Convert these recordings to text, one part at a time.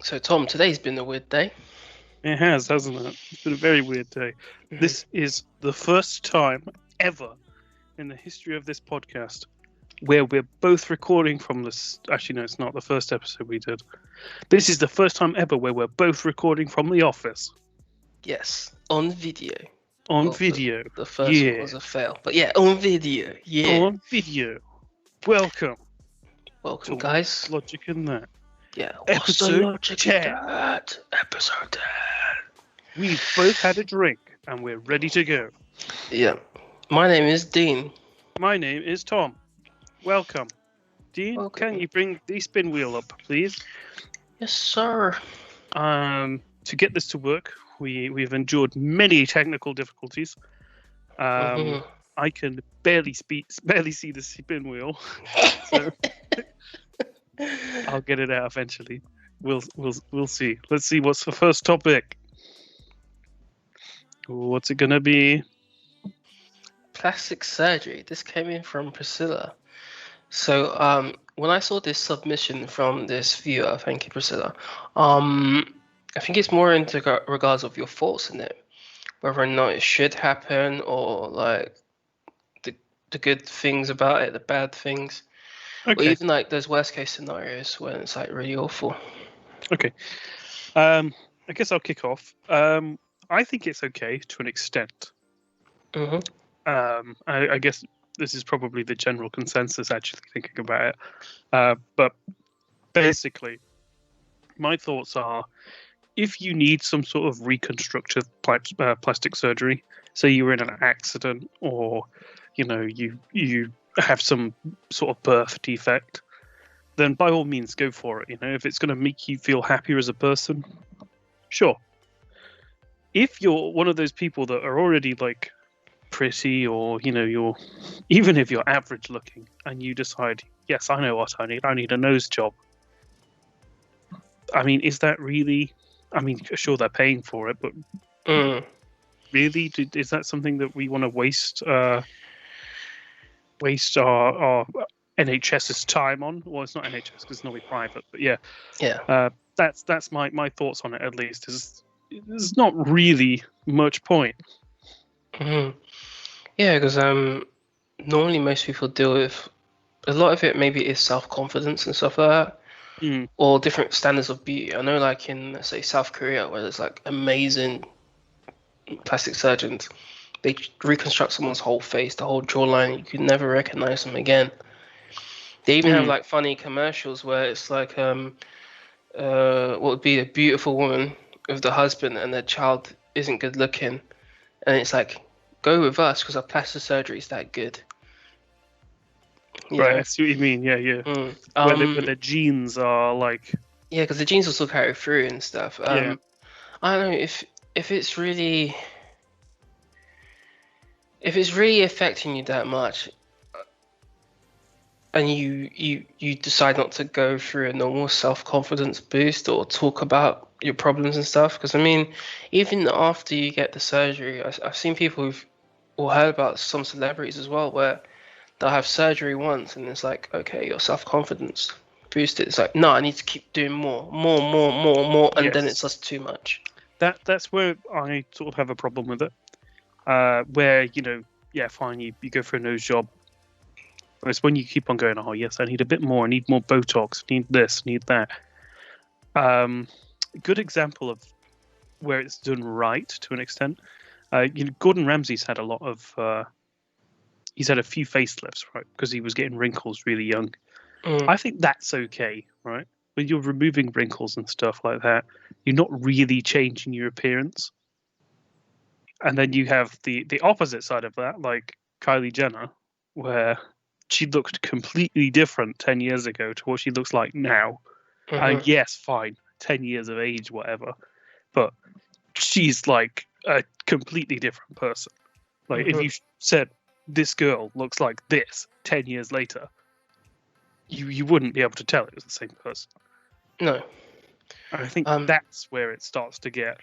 So, Tom, today's been a weird day. It has, hasn't it? It's been a very weird day. Mhm. This is the first time ever in the history of this podcast where we're both recording from this. Actually, no, it's not the first episode we did. This is the first time ever where we're both recording from the office Yes, on video. on Well, video. the first one Yeah, was a fail, but yeah, on video. Yeah. on video. Welcome Welcome, to What's guys. Logic in That? Yeah, what's the Episode logic in 10. that? Episode 10. We've both had a drink and we're ready to go. Yeah. My name is Dean. My name is Tom. Welcome. Dean, Welcome. can you bring the spin wheel up, please? Yes, sir. To get this to work, we've endured many technical difficulties. Mhm. I can barely see the spin wheel, so I'll get it out eventually. We'll see. Let's see what's the first topic. What's it gonna be? Plastic surgery. This came in from Priscilla. So, when I saw this submission from this viewer, thank you, Priscilla. I think it's more into regards of your thoughts in it, whether or not it should happen, or like the good things about it, the bad things, or Okay. even like those worst case scenarios when it's like really awful. Okay. I guess I'll kick off. I think it's okay to an extent. Hmm. I guess this is probably the general consensus actually thinking about it. But basically, my thoughts are if you need some sort of reconstructive plastic surgery, say you were in an accident or you have some sort of birth defect, then by all means go for it. If it's going to make you feel happier as a person, sure. If you're one of those people that are already like pretty, or you're even if you're average looking and you decide, yes, I know what I need a nose job. I mean, is that really, I mean, sure, they're paying for it, but really, is that something that we want to waste our NHS's time on? Well, it's not NHS because it's not private, but yeah. That's my thoughts on it. At least is there's not really much point. Yeah, because normally most people deal with a lot of it. Maybe is self-confidence and stuff like that. Or different standards of beauty. I know, like in, let's say, South Korea, where there's like amazing plastic surgeons, they reconstruct someone's whole face, the whole jawline. You could never recognize them again. They even have like funny commercials where it's like what would be a beautiful woman with the husband and their child isn't good looking, and it's like, go with us because our plastic surgery is that good. Right, I see what you mean. Yeah. Where the genes are like. Yeah, because the genes will still carry through and stuff. Yeah. I don't know if it's really affecting you that much, and you decide not to go through a normal self-confidence boost or talk about your problems and stuff. Because I mean, even after you get the surgery, I've seen people who've, or heard about some celebrities as well, where they'll have surgery once and it's like, okay, your self-confidence boosted. It's like, no, I need to keep doing more, and Yes. then it's just too much. That's where I sort of have a problem with it. Where yeah, fine, you go for a nose job. But it's when you keep on going, oh yes, I need a bit more. I need more Botox. I need this. I need that. Good example of where it's done right to an extent. Gordon Ramsay's had a lot of. He's had a few facelifts, right? Because he was getting wrinkles really young. I think that's okay, right? When you're removing wrinkles and stuff like that, you're not really changing your appearance. And then you have the opposite side of that, like Kylie Jenner, where she looked completely different 10 years ago to what she looks like now. And yes, fine, 10 years of age, whatever. But she's like a completely different person. Like if you said this girl looks like this 10 years later, you wouldn't be able to tell it was the same person. No. I think that's where it starts to get,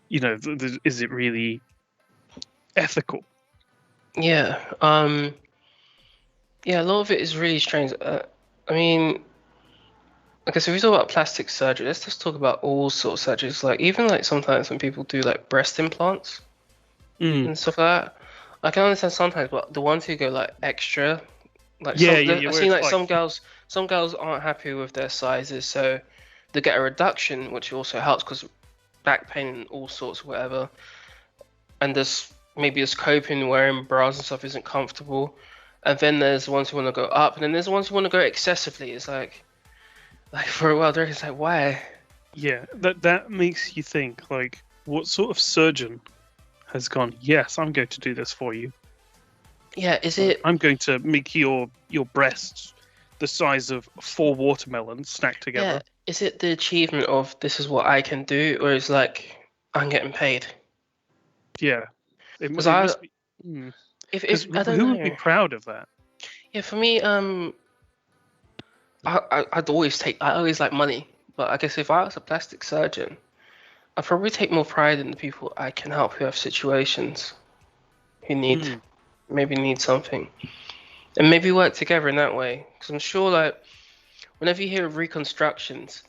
is it really ethical? Yeah. Yeah, a lot of it is really strange. I mean, Okay, so if we talk about plastic surgery, let's just talk about all sorts of surgeries. Like even like sometimes when people do like breast implants and stuff like that, I can understand sometimes, but the ones who go like extra, like Yeah. I've Where seen it's like like, some girls aren't happy with their sizes, so they get a reduction, which also helps because back pain and all sorts of whatever. And there's maybe it's coping wearing bras and stuff isn't comfortable. And then there's the ones who want to go up, and then there's the ones who want to go excessively. It's like for a while there, it's like why? yeah, that makes you think, like, what sort of surgeon has gone, yes, I'm going to do this for you. Yeah, is it? I'm going to make your breasts the size of 4 watermelons stacked together. Yeah, is it the achievement of this is what I can do, or is like I'm getting paid? Yeah, it Because must be. Because I don't who would be know. proud of that? Yeah, for me, I always like money, but I guess if I was a plastic surgeon, I'd probably take more pride in the people I can help who have situations who maybe need something, and maybe work together in that way. Because I'm sure like whenever you hear of reconstructions,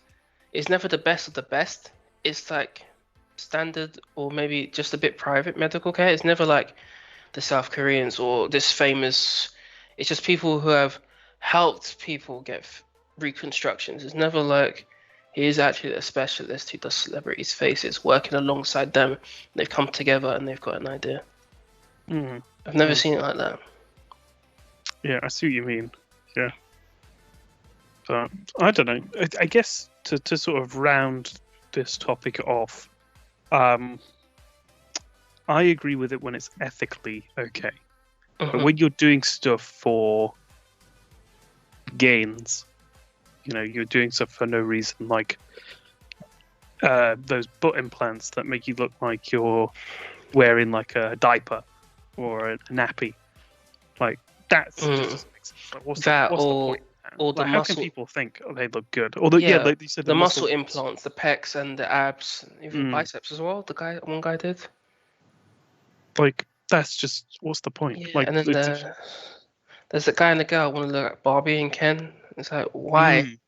it's never the best of the best. It's like standard or maybe just a bit private medical care. It's never like the South Koreans or this famous. It's just people who have helped people get reconstructions. It's never like he is actually a specialist who does celebrities' faces, working alongside them. They've come together and they've got an idea. I've never seen it like that. Yeah, I see what you mean. Yeah. But I don't know. I guess to sort of round this topic off, I agree with it when it's ethically okay. But when you're doing stuff for gains, you're doing stuff for no reason, like those butt implants that make you look like you're wearing like a diaper or a nappy, like that's just doesn't make sense. Like, what's the point? Or Like, the how muscle. can people think they look good? Or like you said, the muscle implants, the pecs and the abs, even biceps as well. One guy did. Like that's just what's the point? Yeah, Like, and then there's a guy and a girl want to look like Barbie and Ken. It's like why?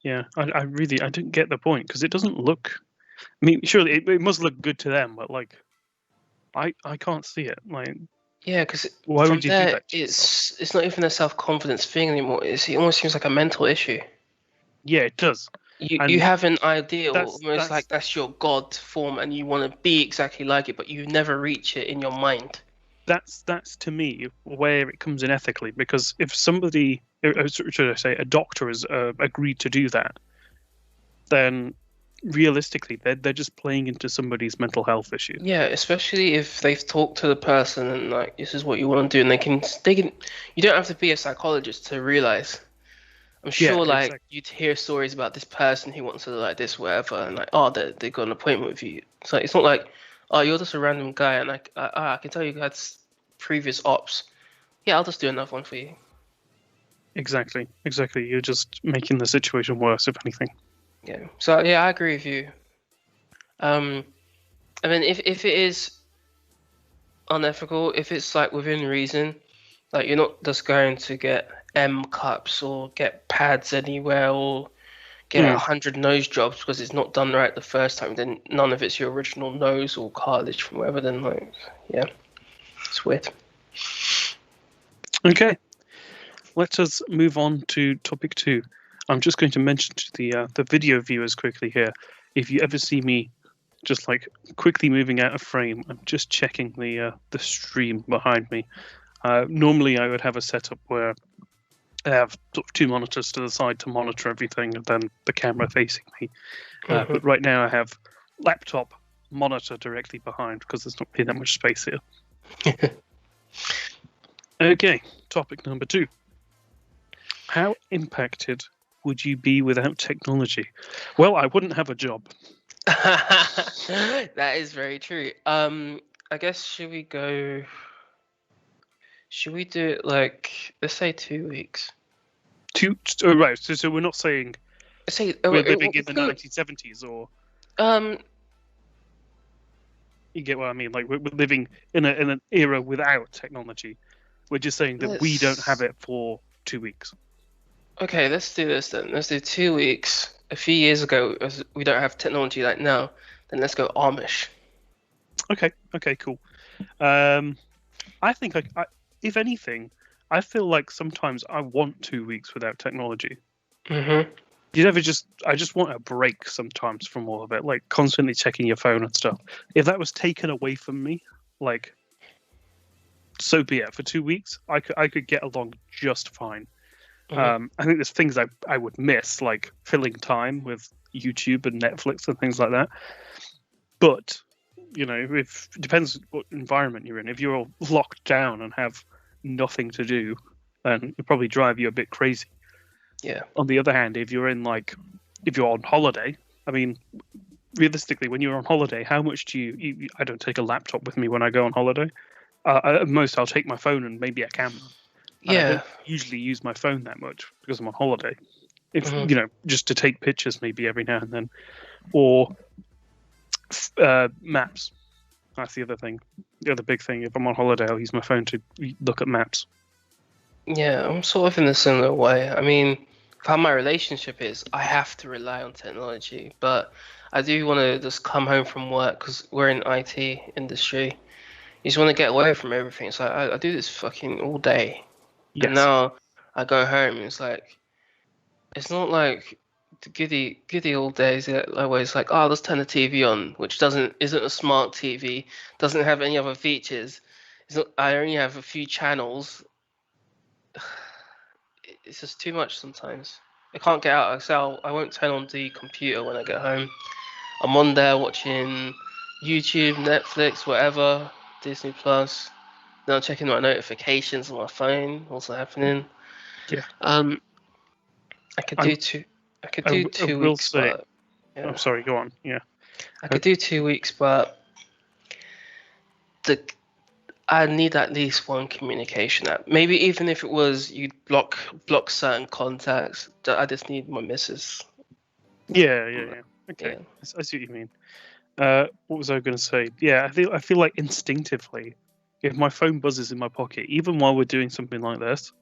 Yeah, I really I didn't get the point because it doesn't look. I mean, surely it must look good to them, but like, I can't see it. Like, Yeah, because why from would you do there that to yourself? it's not even a self-confidence thing anymore. It almost seems like a mental issue. Yeah, it does. You have an ideal, That's almost like that's your God form, and you want to be exactly like it, but you never reach it in your mind. that's to me where it comes in ethically, because if somebody, should I say, a doctor has agreed to do that, then realistically they're just playing into somebody's mental health issue. Yeah, especially if they've talked to the person and like this is what you want to do, and they can. You don't have to be a psychologist to realize. I'm sure like exactly. you'd hear stories about this person who wants to look like this, whatever, and like oh they got an appointment with you. So it's not like oh you're just a random guy, and like I can tell you had previous ops. Yeah, I'll just do another one for you. Exactly. You're just making the situation worse, if anything. Yeah. So yeah, I agree with you. I mean, if it is unethical, if it's like within reason, like you're not just going to get M cups or get pads anywhere or get 100 nose jobs because it's not done right the first time, then none of it's your original nose or cartilage from wherever. Then like, yeah, it's weird. Okay, let us move on to topic 2. I'm just going to mention to the video viewers quickly here, if you ever see me just like quickly moving out of frame, I'm just checking the stream behind me. Normally I would have a setup where I have sort of 2 monitors to the side to monitor everything, and then the camera facing me. But right now I have laptop monitor directly behind because there's not really that much space here. Okay, topic number 2. How impacted would you be without technology? Well, I wouldn't have a job. That is very true. I guess should we do it like let's say 2 weeks? Right. So we're not saying we're living in the 1970s, or you get what I mean? Like we're living in an era without technology. We're just saying that we don't have it for 2 weeks. Okay, let's do this then. Let's do 2 weeks. A few years ago, as we don't have technology like now, then let's go Amish. Okay, cool. I think if anything, I feel like sometimes I want 2 weeks without technology. Mm-hmm. I just want a break sometimes from all of it, like constantly checking your phone and stuff. If that was taken away from me, like, so be it. For 2 weeks, I could get along just fine. Mm-hmm. I think there's things I would miss, like filling time with YouTube and Netflix and things like that. But if it depends what environment you're in. If you're all locked down and have nothing to do, then it'll probably drive you a bit crazy. Yeah. On the other hand, if you're on holiday, I mean, realistically, when you're on holiday, how much do you I don't take a laptop with me when I go on holiday. At most, I'll take my phone and maybe a camera. And I Yeah. don't usually use my phone that much because I'm on holiday. If Mm-hmm. just to take pictures maybe every now and then, or maps. That's the other thing. The other big thing. If I'm on holiday, I'll use my phone to look at maps. Yeah, I'm sort of in a similar way. I mean, how my relationship is, I have to rely on technology, but I do want to just come home from work because we're in IT industry. You just want to get away from everything. So I do this fucking all day, and Yes. now I go home. It's like it's not like the goody old days. Where it's like, oh, let's turn the TV on, which isn't a smart TV, doesn't have any other features. It's not, I only have a few channels. It's just too much sometimes. I can't get out. So I won't turn on the computer when I get home. I'm on there watching YouTube, Netflix, whatever, Disney Plus. Then I'm checking my notifications on my phone. What's happening? Yeah. Um, I could I do two. I could I, do I two will weeks, say. but I'm yeah, sorry. Go on. Yeah. I Uh, could do 2 weeks, but the I need at least one communication app. Maybe even if it was you block certain contacts. I just need my missus. yeah. Okay. Yeah. I see what you mean. What was I going to say? Yeah, I feel like instinctively, if my phone buzzes in my pocket, even while we're doing something like this,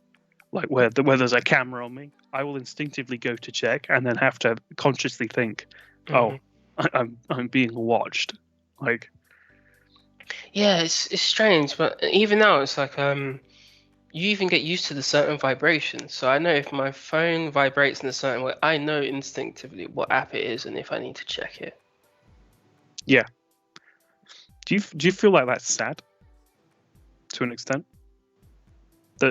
like where there's a camera on me, I will instinctively go to check and then have to consciously think, oh, Hmm. I'm being watched. Like, Yeah, it's strange, but even now it's like you even get used to the certain vibrations. So I know if my phone vibrates in a certain way, I know instinctively what app it is and if I need to check it. yeah. Do you feel like that's sad to an extent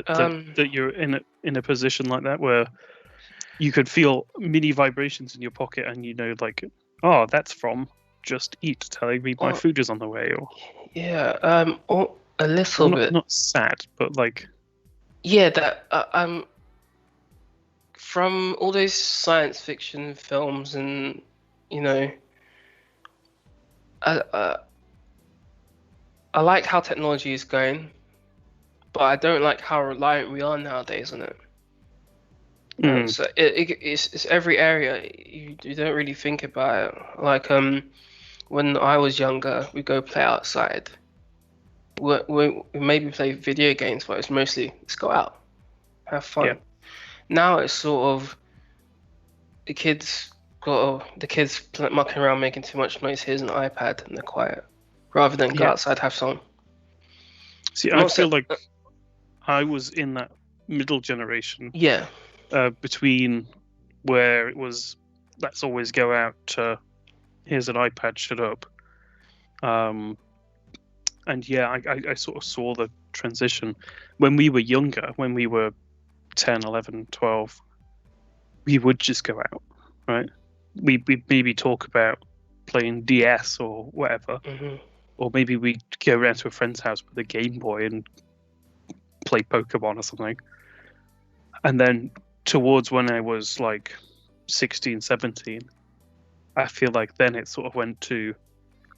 Um, that you're in a position like that where you could feel mini vibrations in your pocket and like, oh, that's from Just Eat telling me my or food is on the way, yeah, or a or little not bit. not sad, but like, Yeah, that from all those science fiction films and you know, I I, I like how technology is going, but I don't like how reliant we are nowadays on it. mm, So it's every area you don't really think about it. Like when I was younger, we go play outside. We maybe play video games, but it's mostly let's go out, have yeah, fun. Now it's sort of the kids mucking around making too much noise. Here's an iPad and they're quiet, rather than go yeah. outside have fun. See, I'm I not feel saying, like I was in that middle generation yeah, between where it was let's always go out to here's an iPad, shut up. Um, and yeah, I sort of saw the transition when we were younger, when we were 10, 11, 12. We would just go out, right? We'd maybe talk about playing DS or whatever, hmm or maybe we'd go around to a friend's house with a Game Boy and play Pokemon or something. And then towards when I was like 16, 17, I feel like then it sort of went to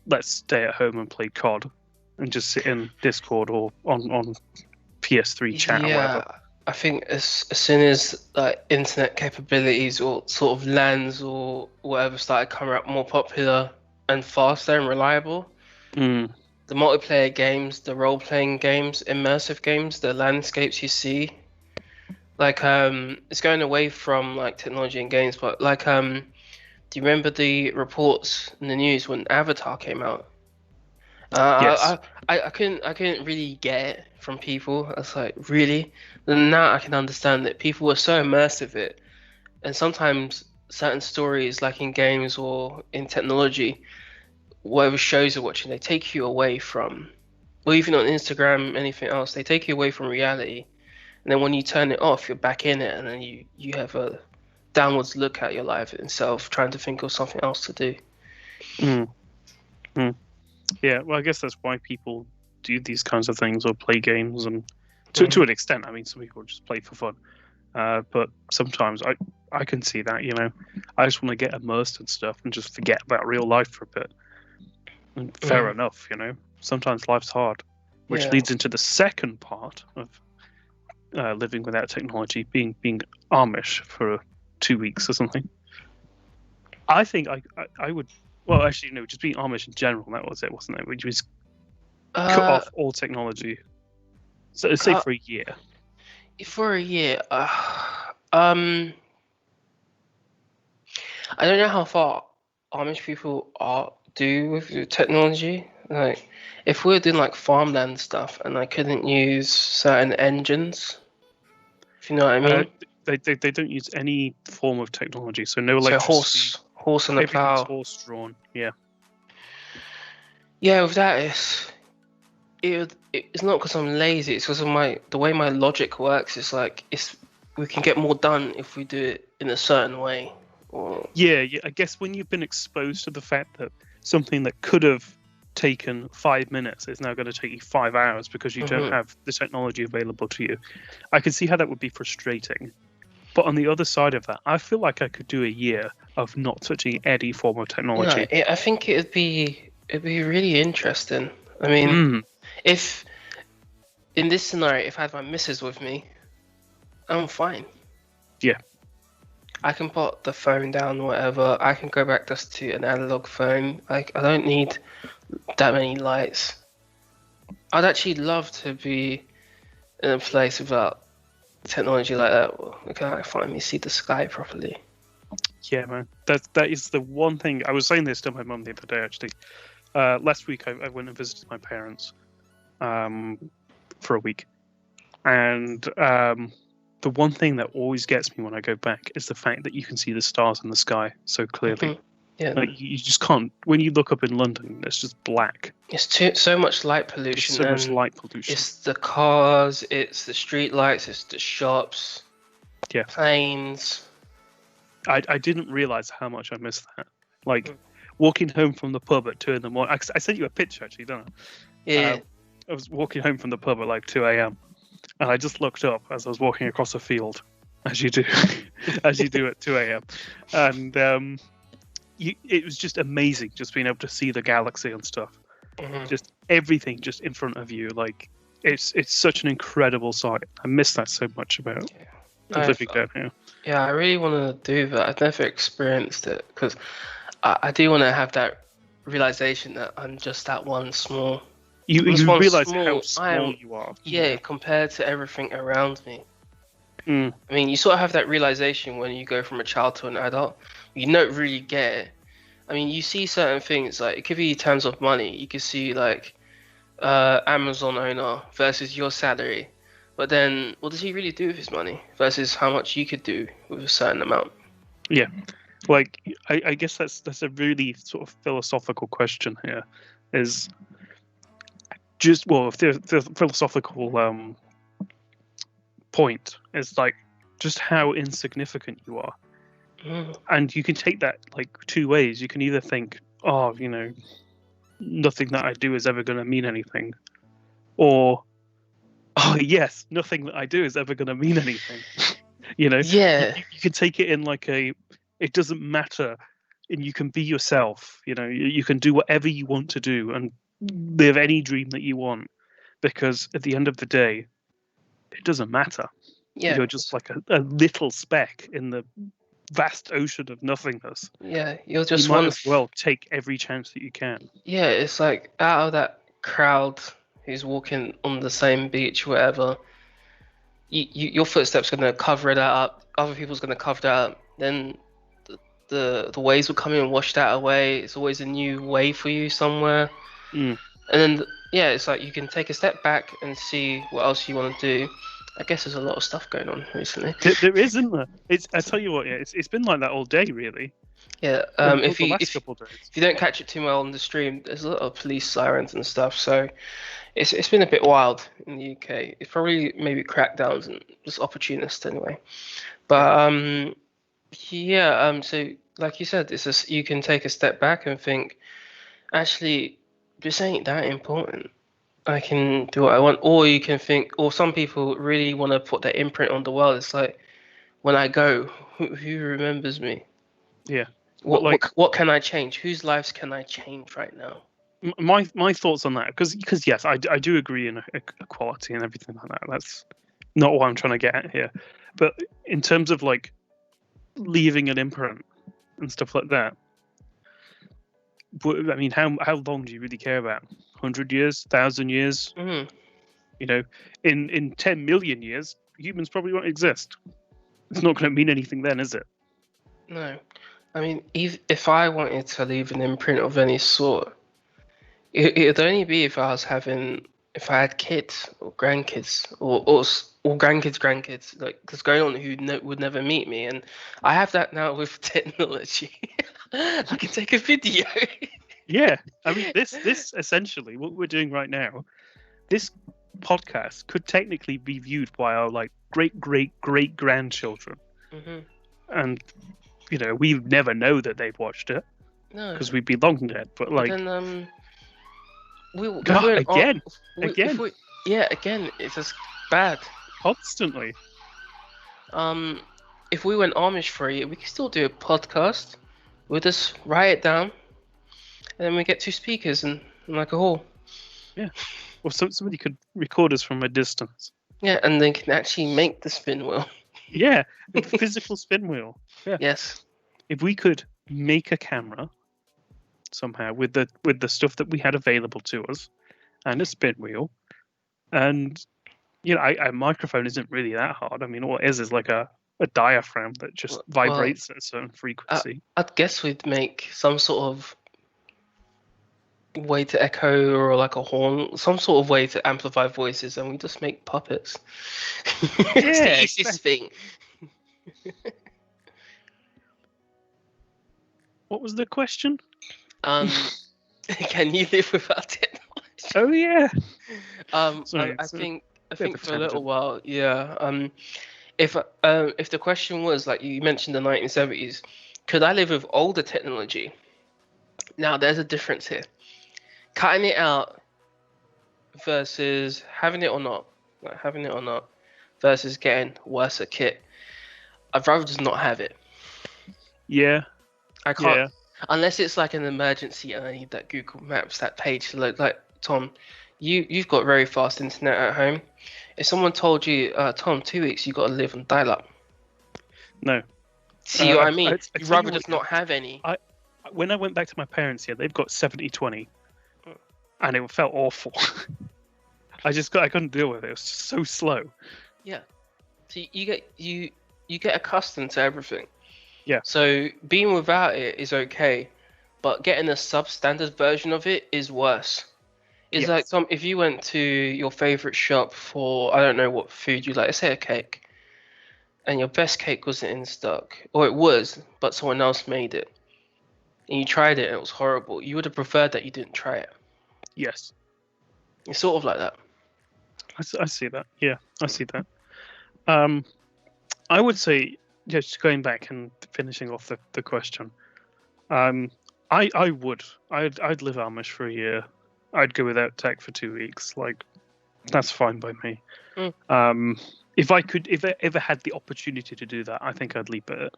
let's stay at home and play COD and just sit in Discord or on PS3 chat or yeah. whatever. I think as soon as like internet capabilities or sort of LANs or whatever started coming up more popular and faster and reliable, Mm, the multiplayer games, the role-playing games, immersive games, the landscapes you see, Like it's going away from like technology and games, but like do you remember the reports in the news when Avatar came out? Yes. I couldn't really get it from people. I was like, really? And now I can understand that people were so immersive in it, and sometimes certain stories, like in games or in technology, whatever shows you're watching, they take you away from, or even on Instagram, anything else, they take you away from reality. And then when you turn it off, you're back in it, and then you have a downwards look at your life itself, trying to think of something else to do. Mm. Mm. Yeah, well, I guess that's why people do these kinds of things or play games, and to an extent. I mean, some people just play for fun, but sometimes I can see that. I just want to get immersed in stuff and just forget about real life for a bit. And fair enough, Sometimes life's hard, which leads into the second part of living without technology, being Amish for 2 weeks or something. I think I would. Well, actually, no, just being Amish in general. That was it, wasn't it? Which was cut off all technology. So say for a year. For a year, I don't know how far Amish people do with technology. Like, if we were doing like farmland stuff and I couldn't use certain engines, if you know what I mean. They don't use any form of technology, so no So electricity. horse and a Everything's plow. horse drawn. Yeah. Yeah, with that it's not because I'm lazy. It's because of the way my logic works. It's like we can get more done if we do it in a certain way. Yeah. I guess when you've been exposed to the fact that something that could have taken 5 minutes is now going to take you 5 hours because you don't have the technology available to you, I can see how that would be frustrating. But on the other side of that, I feel like I could do a year of not touching any form of technology. I think it'd be really interesting. I mean, if in this scenario, if I had my missus with me, I'm fine. Yeah. I can put the phone down, whatever. I can go back just to an analog phone. Like, I don't need that many lights. I'd actually love to be in a place without technology like that. We can like, finally see the sky properly. Yeah, man. That is the one thing. I was saying this to my mum the other day, actually. Last week, I went and visited my parents for a week. And the one thing that always gets me when I go back is the fact that you can see the stars in the sky so clearly. Yeah. Like, you just can't. When you look up in London, it's just black. It's so much light pollution. There's so much light pollution. It's the cars, it's the street lights, it's the shops, planes. I didn't realize how much I missed that. Like, walking home from the pub at 2 a.m. I sent you a picture, actually, don't I? Yeah. I was walking home from the pub at like 2 a.m. and I just looked up as I was walking across a field, as you do, as you do at 2 a.m. And it was just amazing, just being able to see the galaxy and stuff. Just everything just in front of you. Like, it's such an incredible sight. I miss that so much about living down here. Yeah, I really want to do that. I've never experienced it because I do want to have that realization that I'm just that one small. You realize how small you are. Yeah, compared to everything around me. I mean, you sort of have that realization when you go from a child to an adult. You don't really get it. I mean, you see certain things, like it could be in terms of money. You could see like Amazon owner versus your salary. But then, what does he really do with his money versus how much you could do with a certain amount? Yeah, like I guess that's a really sort of philosophical question here. Is just the philosophical point is like just how insignificant you are, and you can take that like two ways. You can either think, oh, nothing that I do is ever going to mean anything, or oh yes, nothing that I do is ever going to mean anything. Yeah. You can take it in like it doesn't matter, and you can be yourself. You can do whatever you want to do and live any dream that you want, because at the end of the day, it doesn't matter. Yeah. You're just like a little speck in the vast ocean of nothingness. Yeah, you're just you might as well take every chance that you can. Yeah, it's like out of that crowd who's walking on the same beach, whatever, your footsteps gonna cover that up. Other people's gonna cover that up. Then the waves will come in and wash that away. It's always a new way for you somewhere. Mm. And then yeah, it's like you can take a step back and see what else you want to do. I guess there's a lot of stuff going on recently. There is, isn't there? I tell you what, yeah, it's been like that all day, really. Yeah. If you don't catch it too well on the stream, there's a lot of police sirens and stuff. So it's been a bit wild in the UK. It's probably maybe crackdowns and just opportunists anyway. But yeah. So like you said, it's just you can take a step back and think, actually, this ain't that important. I can do what I want. Or you can think, or some people really want to put their imprint on the world. It's like, when I go, who remembers me? Yeah. What can I change? Whose lives can I change right now? My thoughts on that, because yes, I do agree in equality and everything like that. That's not what I'm trying to get at here. But in terms of like leaving an imprint and stuff like that, I mean, how long do you really care about? 100 years, 1,000 years? Mm. You know, in 10 million years, humans probably won't exist. It's not going to mean anything then, is it? No. I mean, if I wanted to leave an imprint of any sort, it'd only be if I had kids or grandkids or grandkids, like, because going on who would never meet me, and I have that now with technology. I can take a video. Yeah, I mean, this essentially what we're doing right now, this podcast could technically be viewed by our like great grandchildren, and you know we never know that they've watched it because we'd be long dead. But like, then, again, it's just bad. Constantly. If we went Amish free, we could still do a podcast. We'll just write it down, and then we get 2 speakers and like a hall. Yeah. Or somebody could record us from a distance. Yeah, and they can actually make the spin wheel. Yeah, a physical spin wheel. Yeah. Yes. If we could make a camera somehow with the stuff that we had available to us, and a spin wheel, and you know, a microphone isn't really that hard. I mean, all it is like a diaphragm that just vibrates at a certain frequency. I'd guess we'd make some sort of way to echo, or like a horn, some sort of way to amplify voices, and we just make puppets. It's the easiest thing. What was the question? Can you live without technology? Oh yeah. Sorry, I think for a little while, yeah. If the question was, like you mentioned, the 1970s, could I live with older technology? Now there's a difference here. Cutting it out versus having it or not, versus getting worse kit. I'd rather just not have it. Yeah. I can't, unless it's like an emergency and I need that Google Maps, that page to look. Like Tom, you've got very fast internet at home. If someone told you, Tom, 2 weeks you got to live on dial-up. No. See what I mean? You'd rather just not have any. When I went back to my parents, they've got 70/20. And it felt awful. I couldn't deal with it. It was just so slow. Yeah. So you get accustomed to everything. Yeah. So being without it is okay, but getting a substandard version of it is worse. It's like if you went to your favorite shop for, I don't know what food you like, let's say a cake, and your best cake wasn't in stock, or it was, but someone else made it, and you tried it and it was horrible. You would have preferred that you didn't try it. Yes. It's sort of like that. I see that. Yeah, I see that. I would say, just going back and finishing off the question, I'd live Amish for a year. I'd go without tech for 2 weeks. Like, that's fine by me. If I ever had the opportunity to do that, I think I'd leap at it.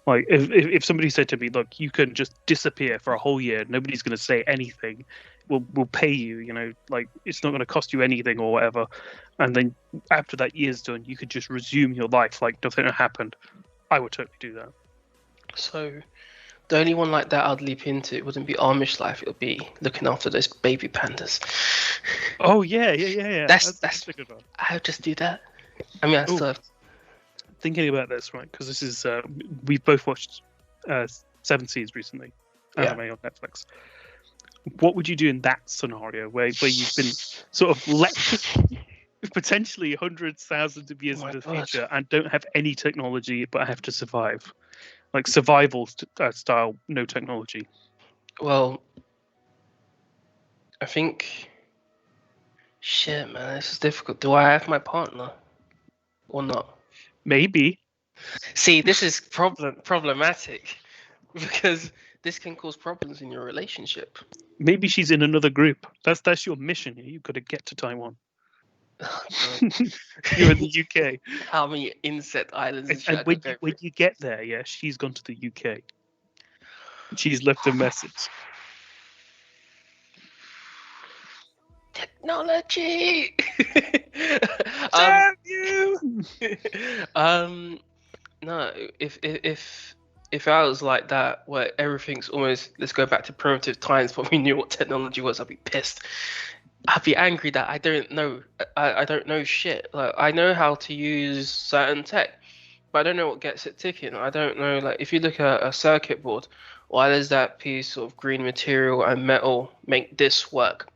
Like, if somebody said to me, look, you can just disappear for a whole year, nobody's going to say anything, we'll pay you, you know, like, it's not going to cost you anything or whatever, and then after that year's done, you could just resume your life like nothing had happened, I would totally do that. So the only one like that I'd leap into wouldn't be Amish life, it would be looking after those baby pandas. Oh yeah. That's a good one. I would just do that. I mean, I still have. Thinking about this, right? Because this is we've both watched Seven Seas recently, anime on Netflix. What would you do in that scenario where you've been sort of left potentially hundreds, thousands of years into the future and don't have any technology but have to survive, like survival style, no technology? Well, I think. Shit, man, this is difficult. Do I have my partner or not? Maybe. See, this is problematic because this can cause problems in your relationship. Maybe she's in another group. That's your mission here. You've got to get to Taiwan. You're in the UK. How many insect islands? And when you get there, yeah, she's gone to the UK. She's left a message. Technology. Damn you! No. If I was like that, where everything's almost, let's go back to primitive times, but we knew what technology was, I'd be pissed. I'd be angry that I don't know. I don't know shit. Like, I know how to use certain tech, but I don't know what gets it ticking. I don't know. Like, if you look at a circuit board, why does that piece of green material and metal make this work?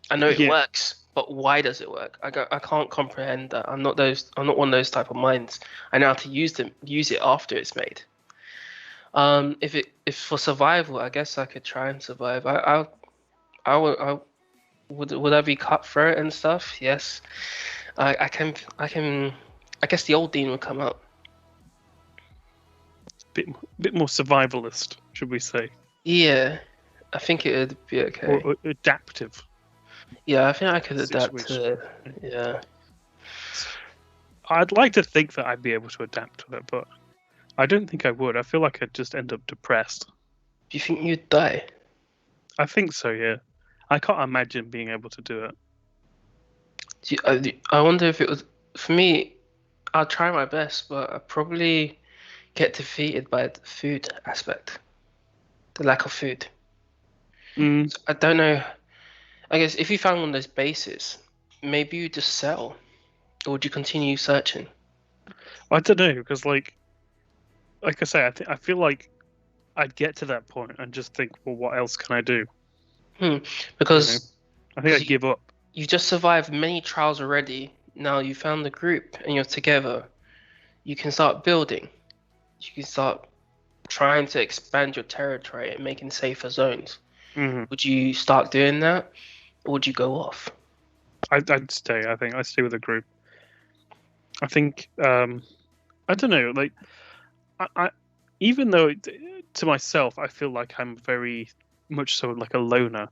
I know it works, but why does it work? I can't comprehend that. I'm not one of those type of minds. I know how to use it after it's made. If for survival, I guess I could try and survive. Would I be cutthroat and stuff? Yes. I can. I guess the old Dean would come out. Bit more survivalist, should we say? Yeah, I think it would be okay. Or adaptive. Yeah, I think I could adapt to it. Yeah. I'd like to think that I'd be able to adapt to it, but I don't think I would. I feel like I'd just end up depressed. Do you think you'd die? I think so, yeah. I can't imagine being able to do it. I wonder if it was... For me, I'll try my best, but I'd probably get defeated by the food aspect. The lack of food. So I don't know. I guess if you found one of those bases, maybe you just sell. Or would you continue searching? I don't know, because like I say, I feel like I'd get to that point and just think, well, what else can I do? Because I think I'd give up. You've just survived many trials already. Now you found the group and you're together. You can start building. You can start trying to expand your territory and making safer zones. Would you start doing that, or would you go off? I'd stay. I think I'd stay with the group. I think I don't know. Like I even though to myself I feel like I'm very much so like a loner,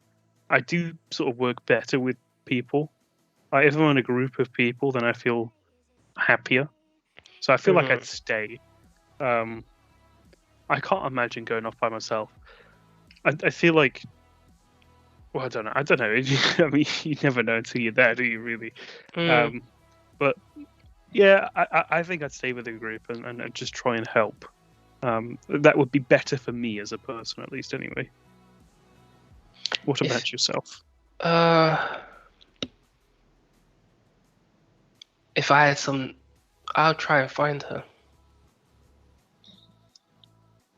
I do sort of work better with people. Like if I'm in a group of people, then I feel happier. So I feel like I'd stay. I can't imagine going off by myself. I feel like, well, I don't know. I mean, you never know until you're there, do you? Really? But yeah, I think I'd stay with the group and just try and help. That would be better for me as a person, at least, anyway. What about yourself? If I had some, I'll try and find her.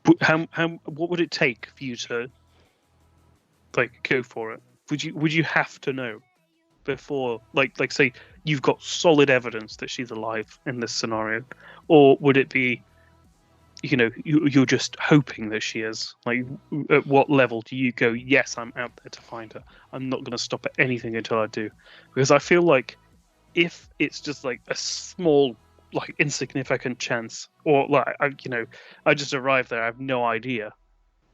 What would it take for you to like go for it? Would you have to know before, like say you've got solid evidence that she's alive in this scenario, or would it be, you're just hoping that she is? Like, at what level do you go, yes, I'm out there to find her, I'm not going to stop at anything until I do? Because I feel like if it's just like a small, like insignificant chance, or like I just arrived there, I have no idea,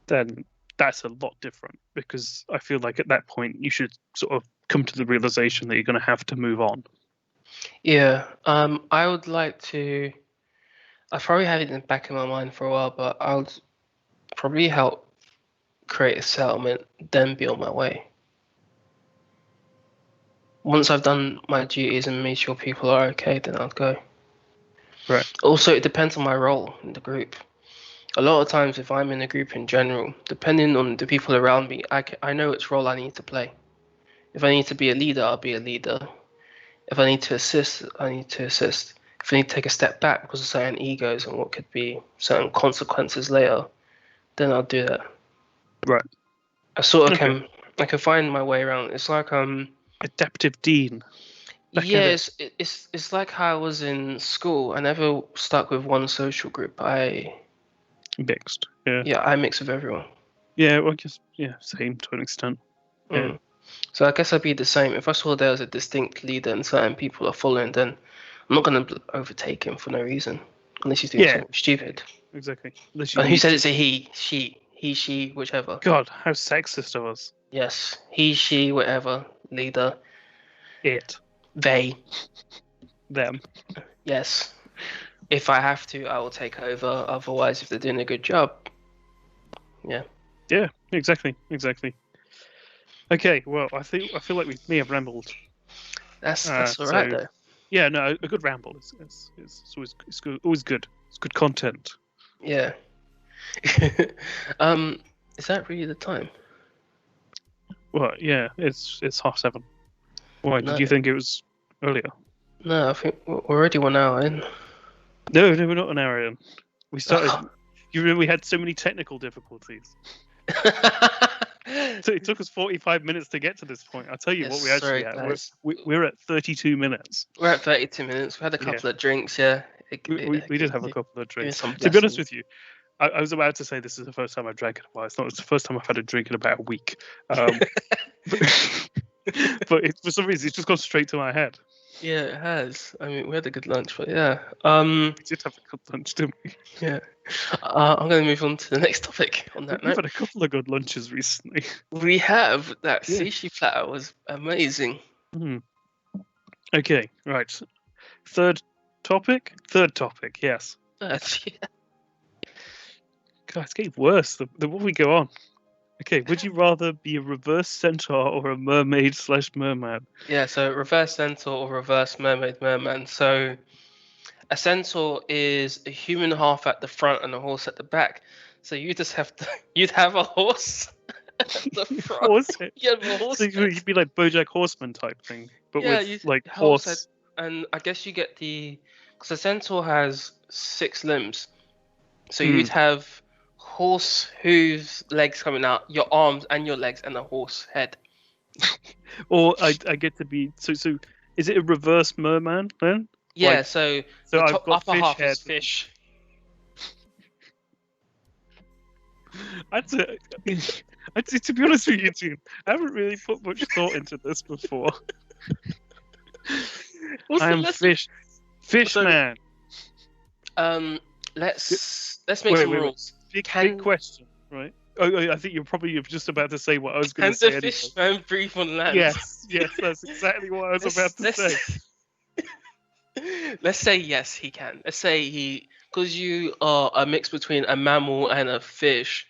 then that's a lot different, because I feel like at that point you should sort of come to the realization that you're going to have to move on. Yeah, I would like to. I probably have it in the back of my mind for a while, but I'll probably help create a settlement, then be on my way. Once I've done my duties and made sure people are okay, then I'll go. Right. Also, it depends on my role in the group. A lot of times, if I'm in a group in general, depending on the people around me, I know which role I need to play. If I need to be a leader, I'll be a leader. If I need to assist, I need to assist. If I need to take a step back because of certain egos and what could be certain consequences later, then I'll do that. Right. I sort of I can find my way around. It's like adaptive dean. Yeah, it's like how I was in school. I never stuck with one social group. I mixed. Yeah. Yeah, I mix with everyone. Yeah, well, I guess same to an extent. Yeah. So I guess I'd be the same. If I saw there was a distinct leader and certain people are following, then I'm not gonna overtake him for no reason, unless he's doing something stupid. Exactly. And who said it's a he, she, whichever. God, how sexist of us. Yes, he, she, whatever, leader. It. They. Them. Yes. If I have to, I will take over. Otherwise, if they're doing a good job, yeah. Yeah, exactly. Okay, well, I feel like we may have rambled. That's all right though. Yeah, no, a good ramble is always good. It's good content. Yeah. Is that really the time? Well, yeah, it's 7:30. Why? Did you think it was earlier? No, I think we're already 1 hour in. No, we're not an hour in. We started. You remember we had so many technical difficulties. So it took us 45 minutes to get to this point. I'll tell you what we actually had. We're at 32 minutes. We're at 32 minutes. We had a couple of drinks, yeah. We did have a couple of drinks. To be honest with you, I was about to say this is the first time I've drank in a while. It's not. It's the first time I've had a drink in about a week. But for some reason, it's just gone straight to my head. Yeah, it has. I mean, we had a good lunch, but yeah. We did have a good lunch, didn't we? Yeah. I'm going to move on to the next topic on that note. We've had a couple of good lunches recently. We have. That sushi platter was amazing. Okay, right. Third topic, yes. Yeah. God, it's getting worse the more we go on. Okay, would you rather be a reverse centaur or a mermaid/merman? Yeah, so reverse centaur or reverse merman. So a centaur is a human half at the front and a horse at the back. So you just you'd have a horse at the front. You'd have a horse. So you'd be like BoJack Horseman type thing, but with like horse. And I guess you get because a centaur has 6 limbs. So you'd have horse hooves, legs coming out, your arms and your legs, and a horse head. Or I get to be so. Is it a reverse merman then? Yeah. Like, so I've got upper fish half head. is fish. To be honest with you, June, I haven't really put much thought into this before. I am fish man. Let's make some rules. Big question, right? Oh, I think you're probably just about to say what I was going to say. Can the fish man breathe on land? Yes, that's exactly what I was about to say. Let's say yes, he can. Let's say because you are a mix between a mammal and a fish,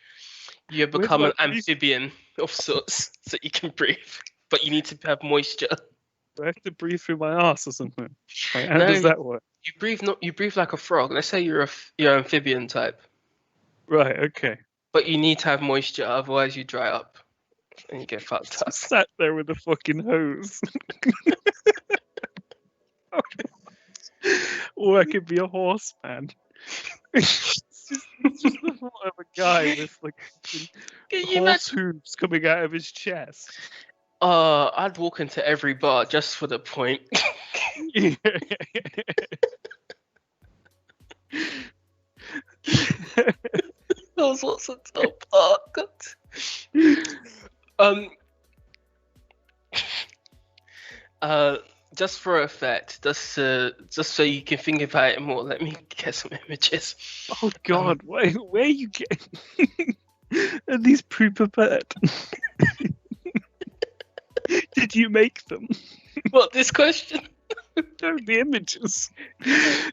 you become an amphibian of sorts, so you can breathe, but you need to have moisture. Do I have to breathe through my ass or something? How does that work? You breathe like a frog. Let's say you're amphibian type. Right. Okay. But you need to have moisture, otherwise you dry up and you get fucked up. Sat there with a fucking hose. Or I could be a horse man. It's just the thought of a guy with like horse hooves coming out of his chest. I'd walk into every bar just for the point. Those what's on top. Oh God. Just for effect, just so you can think about it more. Let me get some images. Oh God, where are you getting? Are these pre-prepared? Did you make them? What, this question? No, the images.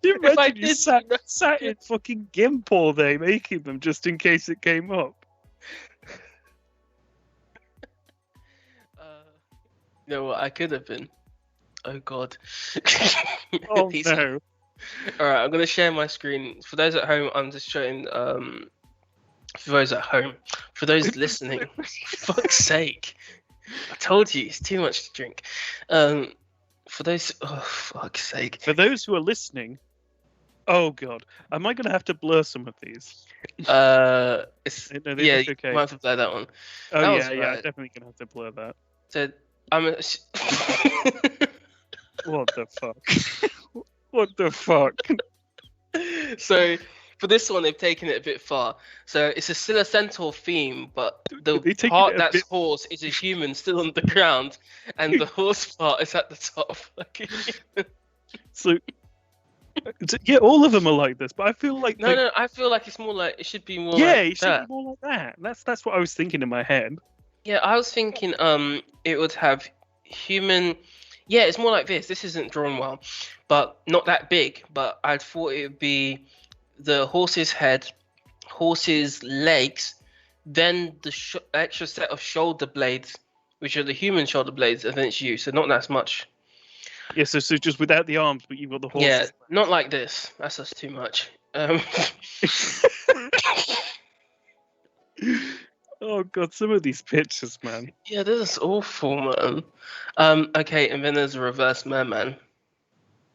You imagine you sat in fucking GIMP all day making them just in case it came up. You know what I could have been? Oh God. Oh no. Alright, I'm gonna share my screen. For those at home, I'm just showing for those at home. For those listening, for fuck's sake. I told you it's too much to drink. For those, oh fuck's sake. For those who are listening, oh god, am I gonna have to blur some of these? It's No, yeah, it's you okay. might have to blur that one. Oh That yeah, was I'm right. definitely gonna have to blur that. So I'm. What the fuck? What the fuck? So for this one, they've taken it a bit far. So it's still a centaur theme, but the They taken part it a that's bit- horse is a human still on the ground, and the horse part is at the top. So yeah, all of them are like this, but I feel like No, I feel like it's more like it should be more yeah, like it should that. be more like that. That's what I was thinking in my head. Yeah, I was thinking it would have human. Yeah, it's more like this. This isn't drawn well, but not that big. But I thought it would be the horse's head, horse's legs, then the extra set of shoulder blades, which are the human shoulder blades, and then it's you. So not that much. Yeah, so just without the arms, but you've got the horse. Yeah, not like this. That's just too much. Oh god, some of these pictures, man. Yeah, this is awful, man. Okay, and then there's a reverse merman.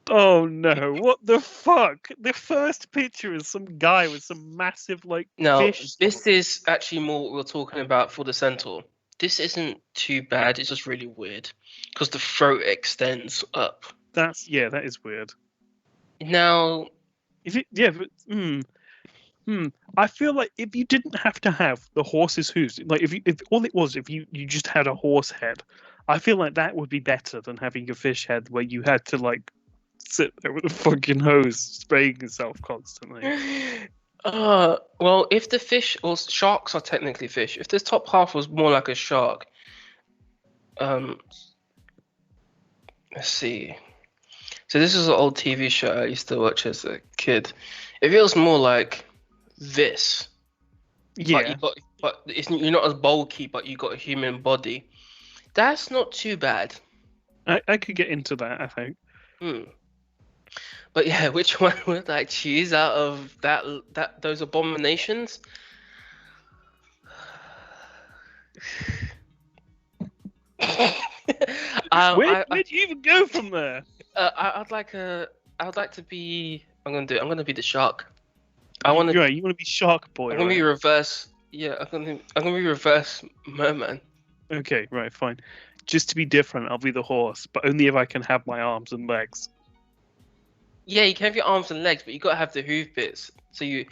Oh no, what the fuck? The first picture is some guy with some massive fish. This is actually more what we were talking about for the centaur. This isn't too bad, it's just really weird. Because the throat extends up. That is weird. Now I feel like if you didn't have to have the horse's hooves, like if all it was, if you just had a horse head, I feel like that would be better than having a fish head where you had to sit there with a fucking hose spraying yourself constantly. Well, if the fish or sharks are technically fish, if this top half was more like a shark, let's see. So this is an old TV show I used to watch as a kid. It feels more like this. Yeah. But you're not as bulky, but you got a human body. That's not too bad. I could get into that, I think. But yeah, which one would I choose out of those abominations? Where do you even go from there? I'd like to be. I'm gonna be the shark. You want to be Shark Boy. I'm gonna be reverse. Yeah, I'm gonna be reverse merman. Okay, right, fine. Just to be different, I'll be the horse, but only if I can have my arms and legs. Yeah, you can have your arms and legs, but you gotta have the hoof bits. So you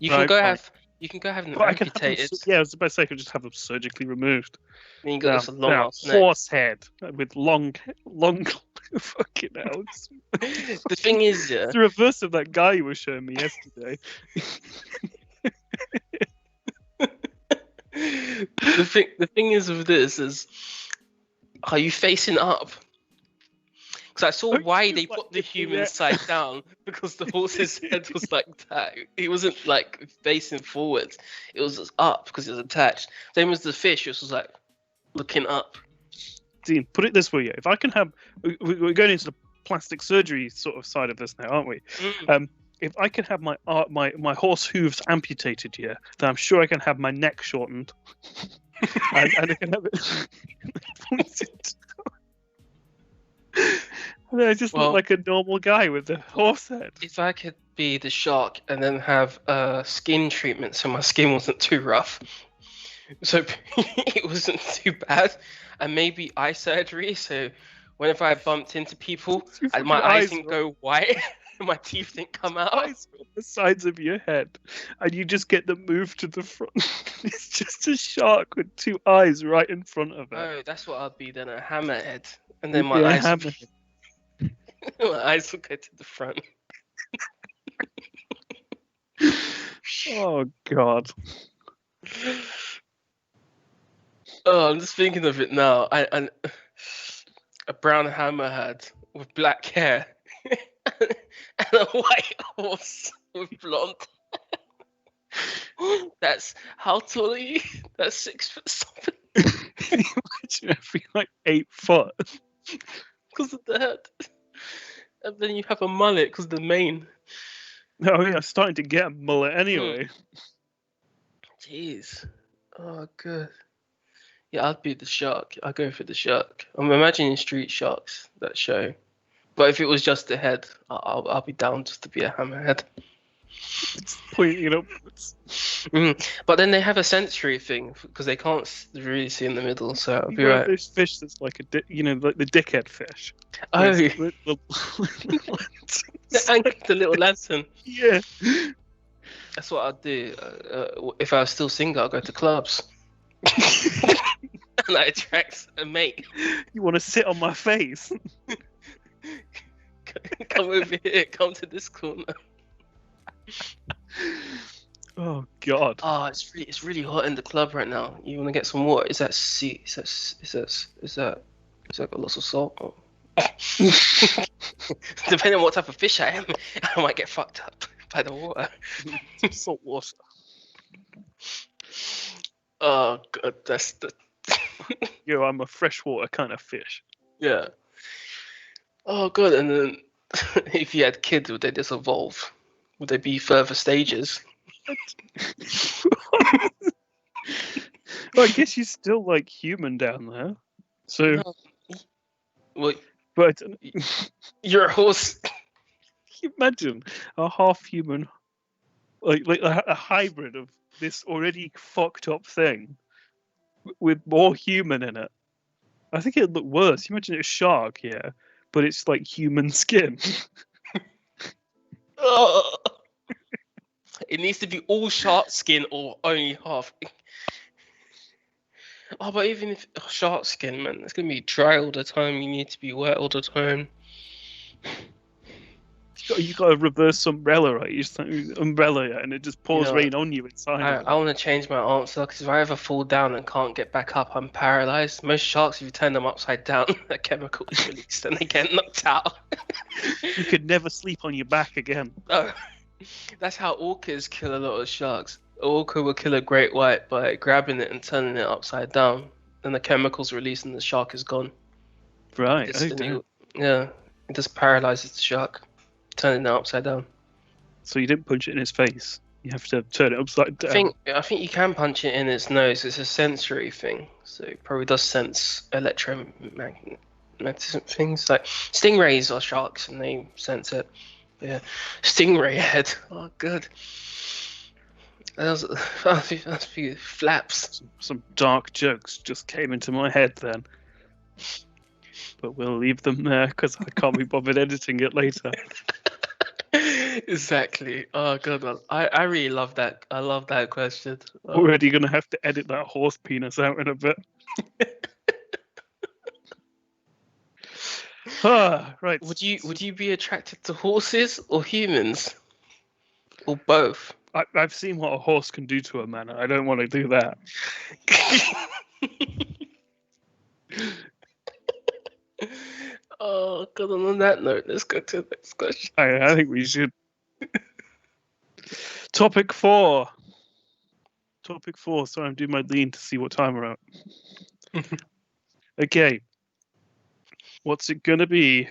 can go have them amputated. I was about to say I could just have them surgically removed. And you got this long horse head with long fucking arms. The thing is, yeah, it's the reverse of that guy you were showing me yesterday. The thing is with this is, are you facing up? Because I saw why they put the human side down, because the horse's head was like that. It wasn't facing forwards. It was just up because it was attached. Same as the fish, it was like looking up. Dean, put it this way, if I can have, we're going into the plastic surgery sort of side of this now, aren't we? If I can have my horse hooves amputated here, then I'm sure I can have my neck shortened, and I can have it pointed. And then I just look like a normal guy with a horse head. If I could be the shark and then have skin treatment so my skin wasn't too rough, so it wasn't too bad, and maybe eye surgery, so whenever I bumped into people, my eyes didn't go white. My teeth didn't come out. Eyes on the sides of your head, and you just get them moved to the front. It's just a shark with two eyes right in front of it. Oh, that's what I'd be then, a hammerhead, and then my eyes. My eyes will go to the front. Oh God. Oh, I'm just thinking of it now. I a brown hammerhead with black hair. And a white horse with blonde. That's how tall are you? That's 6 foot something. Imagine I'd be like 8 foot. Because of the head. And then you have a mullet because of the mane. No, yeah, I'm starting to get a mullet anyway. Jeez. Oh, good. Yeah, I'd be the shark. I'd go for the shark. I'm imagining Street Sharks, that show. But if it was just the head, I'll be down just to be a hammerhead. It's pointing upwards. But then they have a sensory thing because they can't really see in the middle, so I'll be You right. have this fish that's like like the dickhead fish. Oh, The the little lantern. Yeah. That's what I'd do. If I was still single, I'd go to clubs. And that attracts a mate. You want to sit on my face? Come over here. Come to this corner. Oh God. Oh, it's really hot in the club right now. You want to get some water? Is that sea? Is that got lots of salt? Oh. Depending on what type of fish I am, I might get fucked up by the water. Salt water. Oh God, that's the. I'm a freshwater kind of fish. Yeah. Oh God, and then if you had kids, would they just evolve? Would they be further stages? Well, I guess you're still like human down there. So. No. Well, but you're a horse. Can you imagine a half human, like a hybrid of this already fucked up thing with more human in it? I think it'd look worse. You imagine a shark, yeah, but it's like human skin. Oh. It needs to be all shark skin or only half. Oh, but even if shark skin, man, it's gonna be dry all the time. You need to be wet all the time. You got a reverse umbrella, right? You just umbrella it, and it just pours rain on you inside. I want to change my answer because if I ever fall down and can't get back up, I'm paralyzed. Most sharks, if you turn them upside down, a chemical is released and they get knocked out. You could never sleep on your back again. Oh, that's how orcas kill a lot of sharks. An orca will kill a great white by grabbing it and turning it upside down. Then the chemicals released and the shark is gone. Right. Yeah, it just paralyzes the shark, turning it upside down. So you didn't punch it in its face. You have to turn it upside down. I think you can punch it in its nose. It's a sensory thing, so it probably does sense electromagnetism things. Like stingrays are sharks, and they sense it. Yeah, stingray head. Oh, good. That's flaps. Some dark jokes just came into my head then. But we'll leave them there because I can't be bothered editing it later. Exactly. Oh God, I really love that. I love that question. Already gonna have to edit that horse penis out in a bit. Right. Would you be attracted to horses or humans, or both? I've seen what a horse can do to a man. I don't want to do that. Oh God! And on that note, let's go to the next question. I think we should. Topic 4. Sorry, I'm doing my lean to see what time we're at. Okay. What's it gonna be?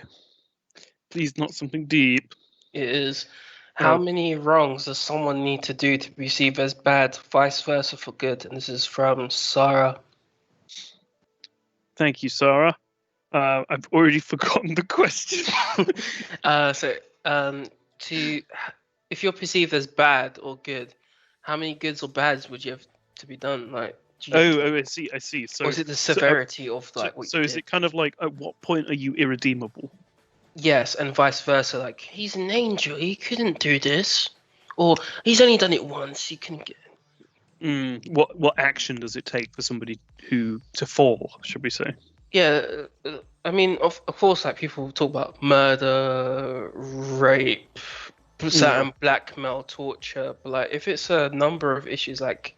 Please, not something deep. It is. How many wrongs does someone need to do to be perceived as bad, vice versa for good? And this is from Sarah. Thank you, Sarah. I've already forgotten the question. If you're perceived as bad or good, how many goods or bads would you have to be done? Like, I see. So, or is it the severity of like? So is it kind of like at what point are you irredeemable? Yes, and vice versa. Like, he's an angel, he couldn't do this, or he's only done it once. He can get. What action does it take for somebody to fall? Should we say? Yeah, I mean, of course, like people talk about murder, rape, certain blackmail, torture, but like if it's a number of issues like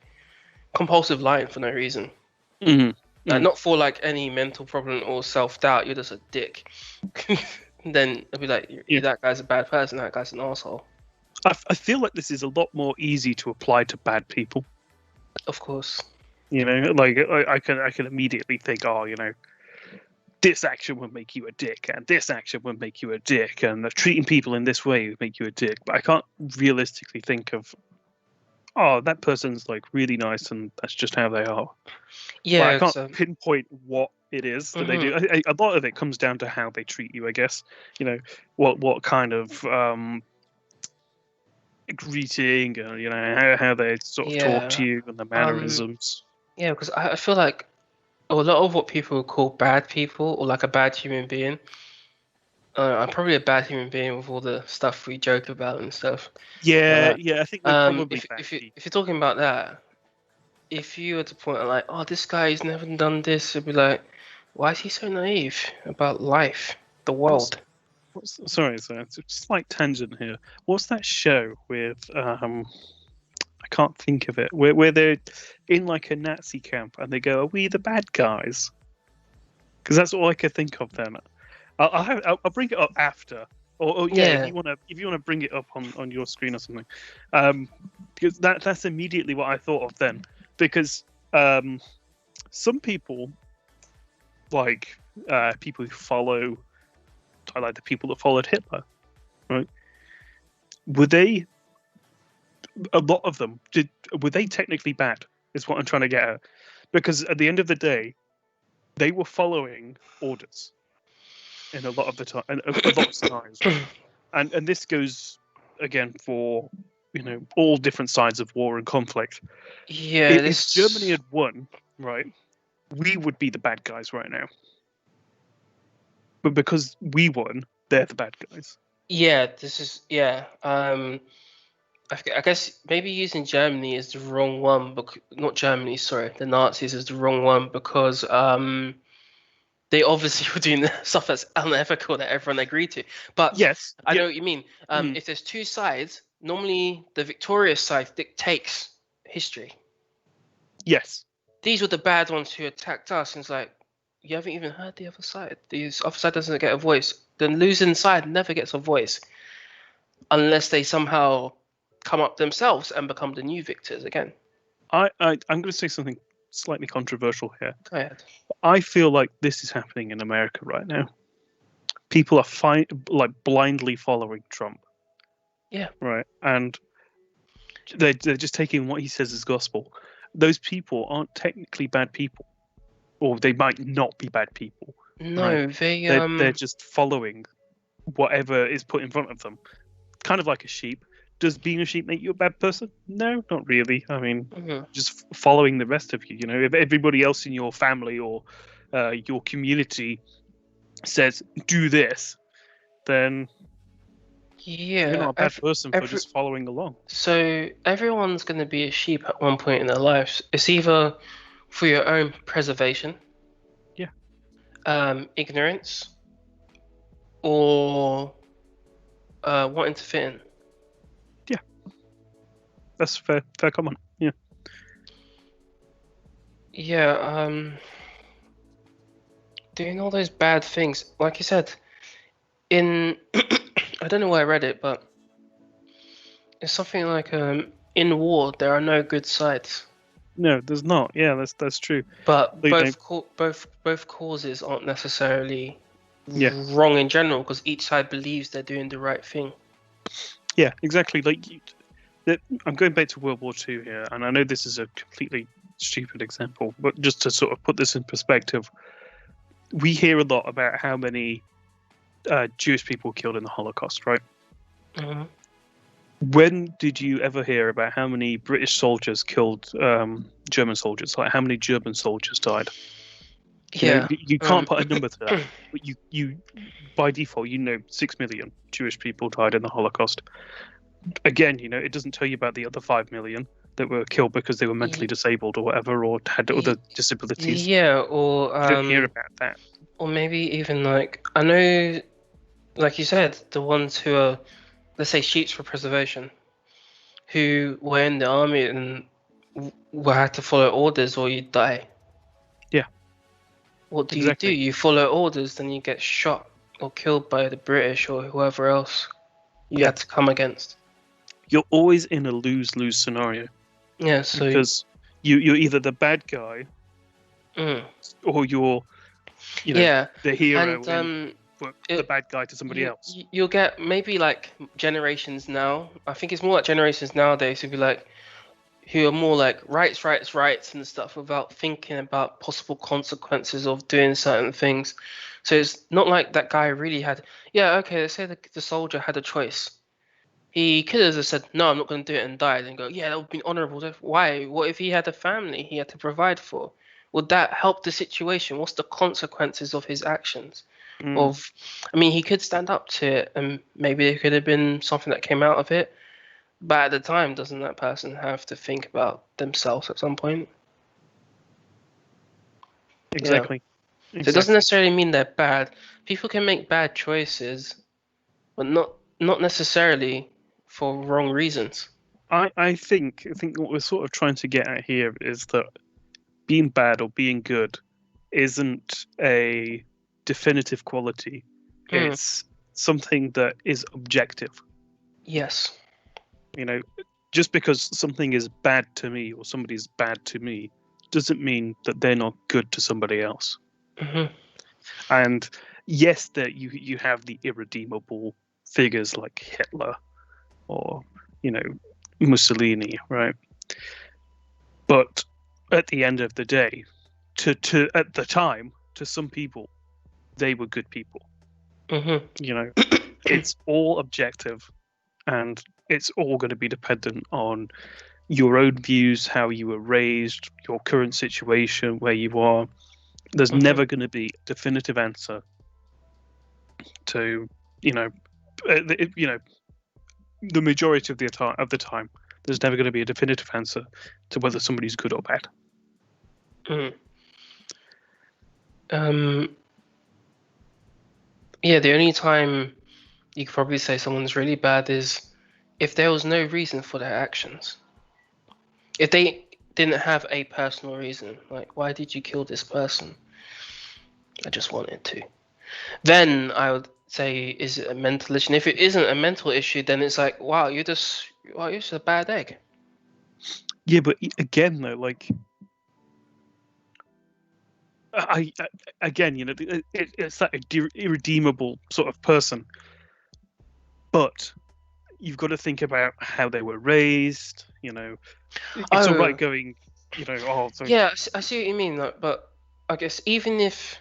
compulsive lying for no reason, like not for like any mental problem or self-doubt, you're just a dick. Then it'll be like, that guy's a bad person, that guy's an asshole. I feel like this is a lot more easy to apply to bad people. Of course. You know, like I can immediately think, this action would make you a dick, and this action would make you a dick, and treating people in this way would make you a dick. But I can't realistically think of oh, that person's like really nice, and that's just how they are. Yeah, I can't pinpoint what it is that they do. A lot of it comes down to how they treat you, I guess. What kind of greeting, and how they sort of talk to you and the mannerisms. Yeah, because I feel like a lot of what people call bad people or like a bad human being. I'm probably a bad human being with all the stuff we joke about and stuff. Yeah, I think they're probably bad people. If you're talking about that, if you were to point out like, oh, this guy's never done this, it'd be like, why is he so naive about life, the world? Sorry, it's a slight tangent here. What's that show with I can't think of it. Where they're in like a Nazi camp and they go, "Are we the bad guys?" Because that's all I could think of then. I'll bring it up after. Or yeah, if you wanna bring it up on your screen or something, because that's immediately what I thought of then. Because some people, like people who follow, I like the people that followed Hitler, right? A lot of them were they technically bad? Is what I'm trying to get at. Because at the end of the day, they were following orders in a lot of the time, and a lot of scenarios. And this goes again for all different sides of war and conflict. Yeah, if Germany had won, right, we would be the bad guys right now. But because we won, they're the bad guys. Yeah, I guess maybe using Germany is the wrong one, but not Germany. Sorry, the Nazis is the wrong one because they obviously were doing stuff that's unethical that everyone agreed to. But yes, I know what you mean. If there's two sides, normally the victorious side dictates history. Yes. These were the bad ones who attacked us, and it's like, you haven't even heard the other side. The other side doesn't get a voice. The losing side never gets a voice unless they somehow come up themselves and become the new victors again. I'm going to say something slightly controversial here. Go ahead. I feel like this is happening in America right now. People are blindly following Trump. Yeah. Right, and they're just taking what he says as gospel. Those people aren't technically bad people, or they might not be bad people. No, right? They're just following whatever is put in front of them, kind of like a sheep. Does being a sheep make you a bad person? No, not really. I mean, just following the rest of you. If everybody else in your family or your community says do this, then you're not a bad person for just following along. So everyone's going to be a sheep at one point in their lives. It's either for your own preservation, ignorance, or wanting to fit in. Yeah, that's fair comment. Yeah. Yeah. Doing all those bad things, like you said, I don't know where I read it, but it's something like in war there are no good sides. No, there's not. Yeah, that's true. But both causes aren't necessarily wrong in general because each side believes they're doing the right thing. Yeah, exactly. I'm going back to World War II here, and I know this is a completely stupid example, but just to sort of put this in perspective, we hear a lot about how many Jewish people were killed in the Holocaust, right? Mm-hmm. When did you ever hear about how many British soldiers killed German soldiers? Like how many German soldiers died? You can't put a number to that, but you by default 6 million Jewish people died in the Holocaust. Again, it doesn't tell you about the other 5 million that were killed because they were mentally disabled or whatever, or had other disabilities. Yeah, or you don't hear about that. Or maybe even I know, like you said, the ones who are, let's say, sheep for preservation, who were in the army and had to follow orders or you die. Yeah. What do you do? You follow orders, then you get shot or killed by the British or whoever else you had to come against. You're always in a lose-lose scenario. Yeah, so because you're either the bad guy or you're the hero and the bad guy to somebody else. You'll get maybe like generations now. I think it's more like generations nowadays who'll be like, who are more like rights, rights, rights and stuff without thinking about possible consequences of doing certain things. So it's not like that guy really had, yeah, okay, let's say the soldier had a choice. He could have just said, no, I'm not going to do it and died and go, yeah, that would be honorable death. Why? What if he had a family he had to provide for? Would that help the situation? What's the consequences of his actions? Of, I mean, he could stand up to it and maybe there could have been something that came out of it. But at the time, doesn't that person have to think about themselves at some point? Exactly. Yeah. So it doesn't necessarily mean they're bad. People can make bad choices, but not necessarily for wrong reasons. I think what we're sort of trying to get at here is that being bad or being good isn't a definitive quality. It's something that is objective. Yes. You know, just because something is bad to me or somebody's bad to me doesn't mean that they're not good to somebody else. Mm-hmm. And yes, that you have the irredeemable figures like Hitler or Mussolini, right? But at the end of the day, to at the time, to some people, they were good people. Mm-hmm. It's all objective, and it's all going to be dependent on your own views, how you were raised, your current situation, where you are. There's never going to be a definitive answer to, the majority of the time. There's never going to be a definitive answer to whether somebody's good or bad. Yeah, the only time you could probably say someone's really bad is if there was no reason for their actions. If they didn't have a personal reason, like, why did you kill this person? I just wanted to. Then I would say, is it a mental issue? And if it isn't a mental issue, then it's like, wow, you're just a bad egg. Yeah, but again, though, like, it's that irredeemable sort of person. But you've got to think about how they were raised. It's all right going, Yeah, I see what you mean. But I guess even if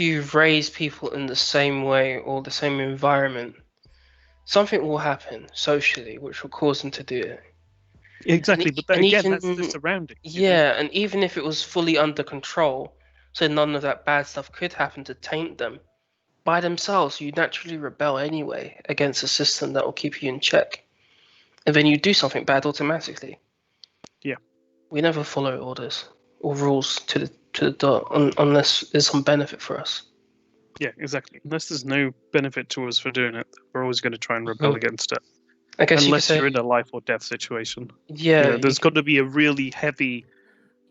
you've raised people in the same way or the same environment, something will happen socially which will cause them to do it. Exactly, but that's the surroundings. Yeah, and even if it was fully under control, so none of that bad stuff could happen to taint them, by themselves, you naturally rebel anyway against a system that will keep you in check. And then you do something bad automatically. Yeah. We never follow orders or rules to the dot unless there's some benefit for us. Yeah, exactly. Unless there's no benefit to us for doing it, we're always going to try and rebel against it. I guess unless you're in a life or death situation. Yeah. There's got to be a really heavy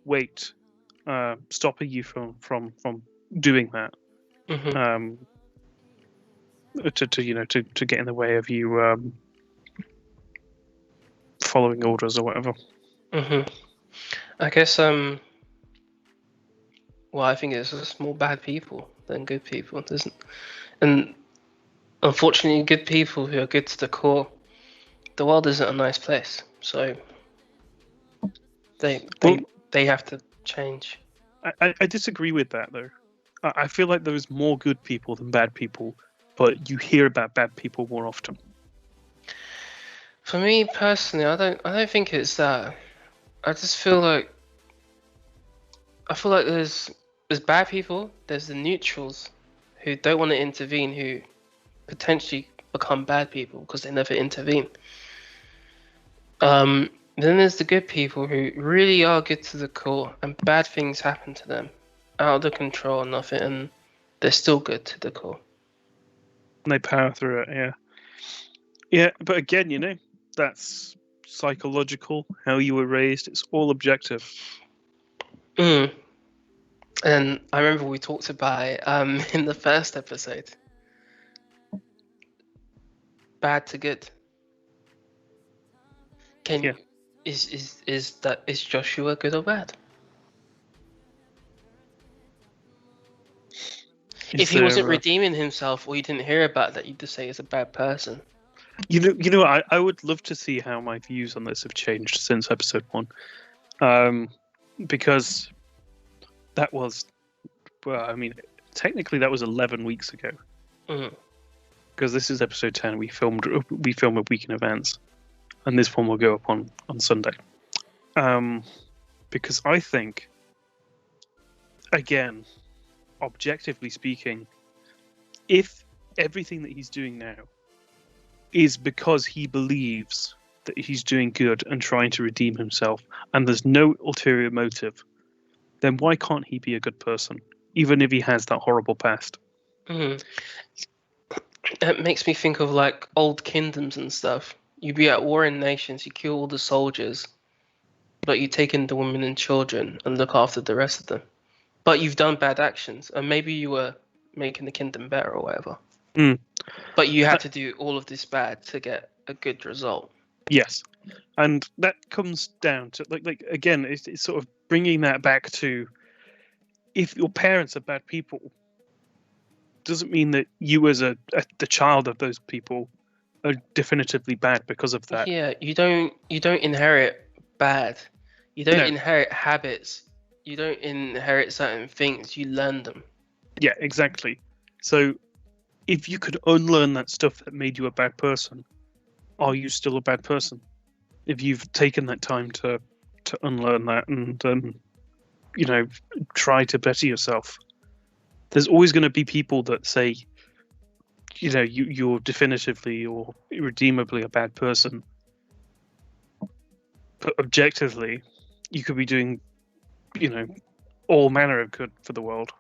weight stopping you from doing that. To get in the way of you following orders or whatever. I guess well, I think it's just more bad people than good people, and unfortunately, good people who are good to the core, the world isn't a nice place, so they have to change. I disagree with that though. I feel like there's more good people than bad people, but you hear about bad people more often. For me personally, I don't think it's that. I just feel like there's bad people, there's the neutrals who don't want to intervene, who potentially become bad people because they never intervene. Then there's the good people who really are good to the core, and bad things happen to them out of their control and nothing, and they're still good to the core. And they power through it, yeah. Yeah, but again, that's psychological, how you were raised. It's all objective. And I remember we talked about it in the first episode. Bad to good. Is Joshua good or bad? If he wasn't redeeming himself, or you didn't hear about that, you'd just say he's a bad person. I would love to see how my views on this have changed since episode 1, because that was, well, I mean, technically that was 11 weeks ago. Because this is episode 10. We film a week in advance, and this one will go up on Sunday. Because I think, again, objectively speaking, if everything that he's doing now is because he believes that he's doing good and trying to redeem himself, and there's no ulterior motive, then why can't he be a good person, even if he has that horrible past? It makes me think of like old kingdoms and stuff. You be at war in nations, you kill all the soldiers, but you take in the women and children and look after the rest of them. But you've done bad actions, and maybe you were making the kingdom better or whatever. But you had to do all of this bad to get a good result. Yes, and that comes down to like again, it's sort of bringing that back to, if your parents are bad people, doesn't mean that you as the child of those people are definitively bad because of that. Yeah, you don't inherit bad. You don't inherit habits. You don't inherit certain things. You learn them. Yeah, exactly. So if you could unlearn that stuff that made you a bad person, are you still a bad person? If you've taken that time to unlearn that and try to better yourself. There's always going to be people that say, you're definitively or irredeemably a bad person. But objectively, you could be doing, all manner of good for the world.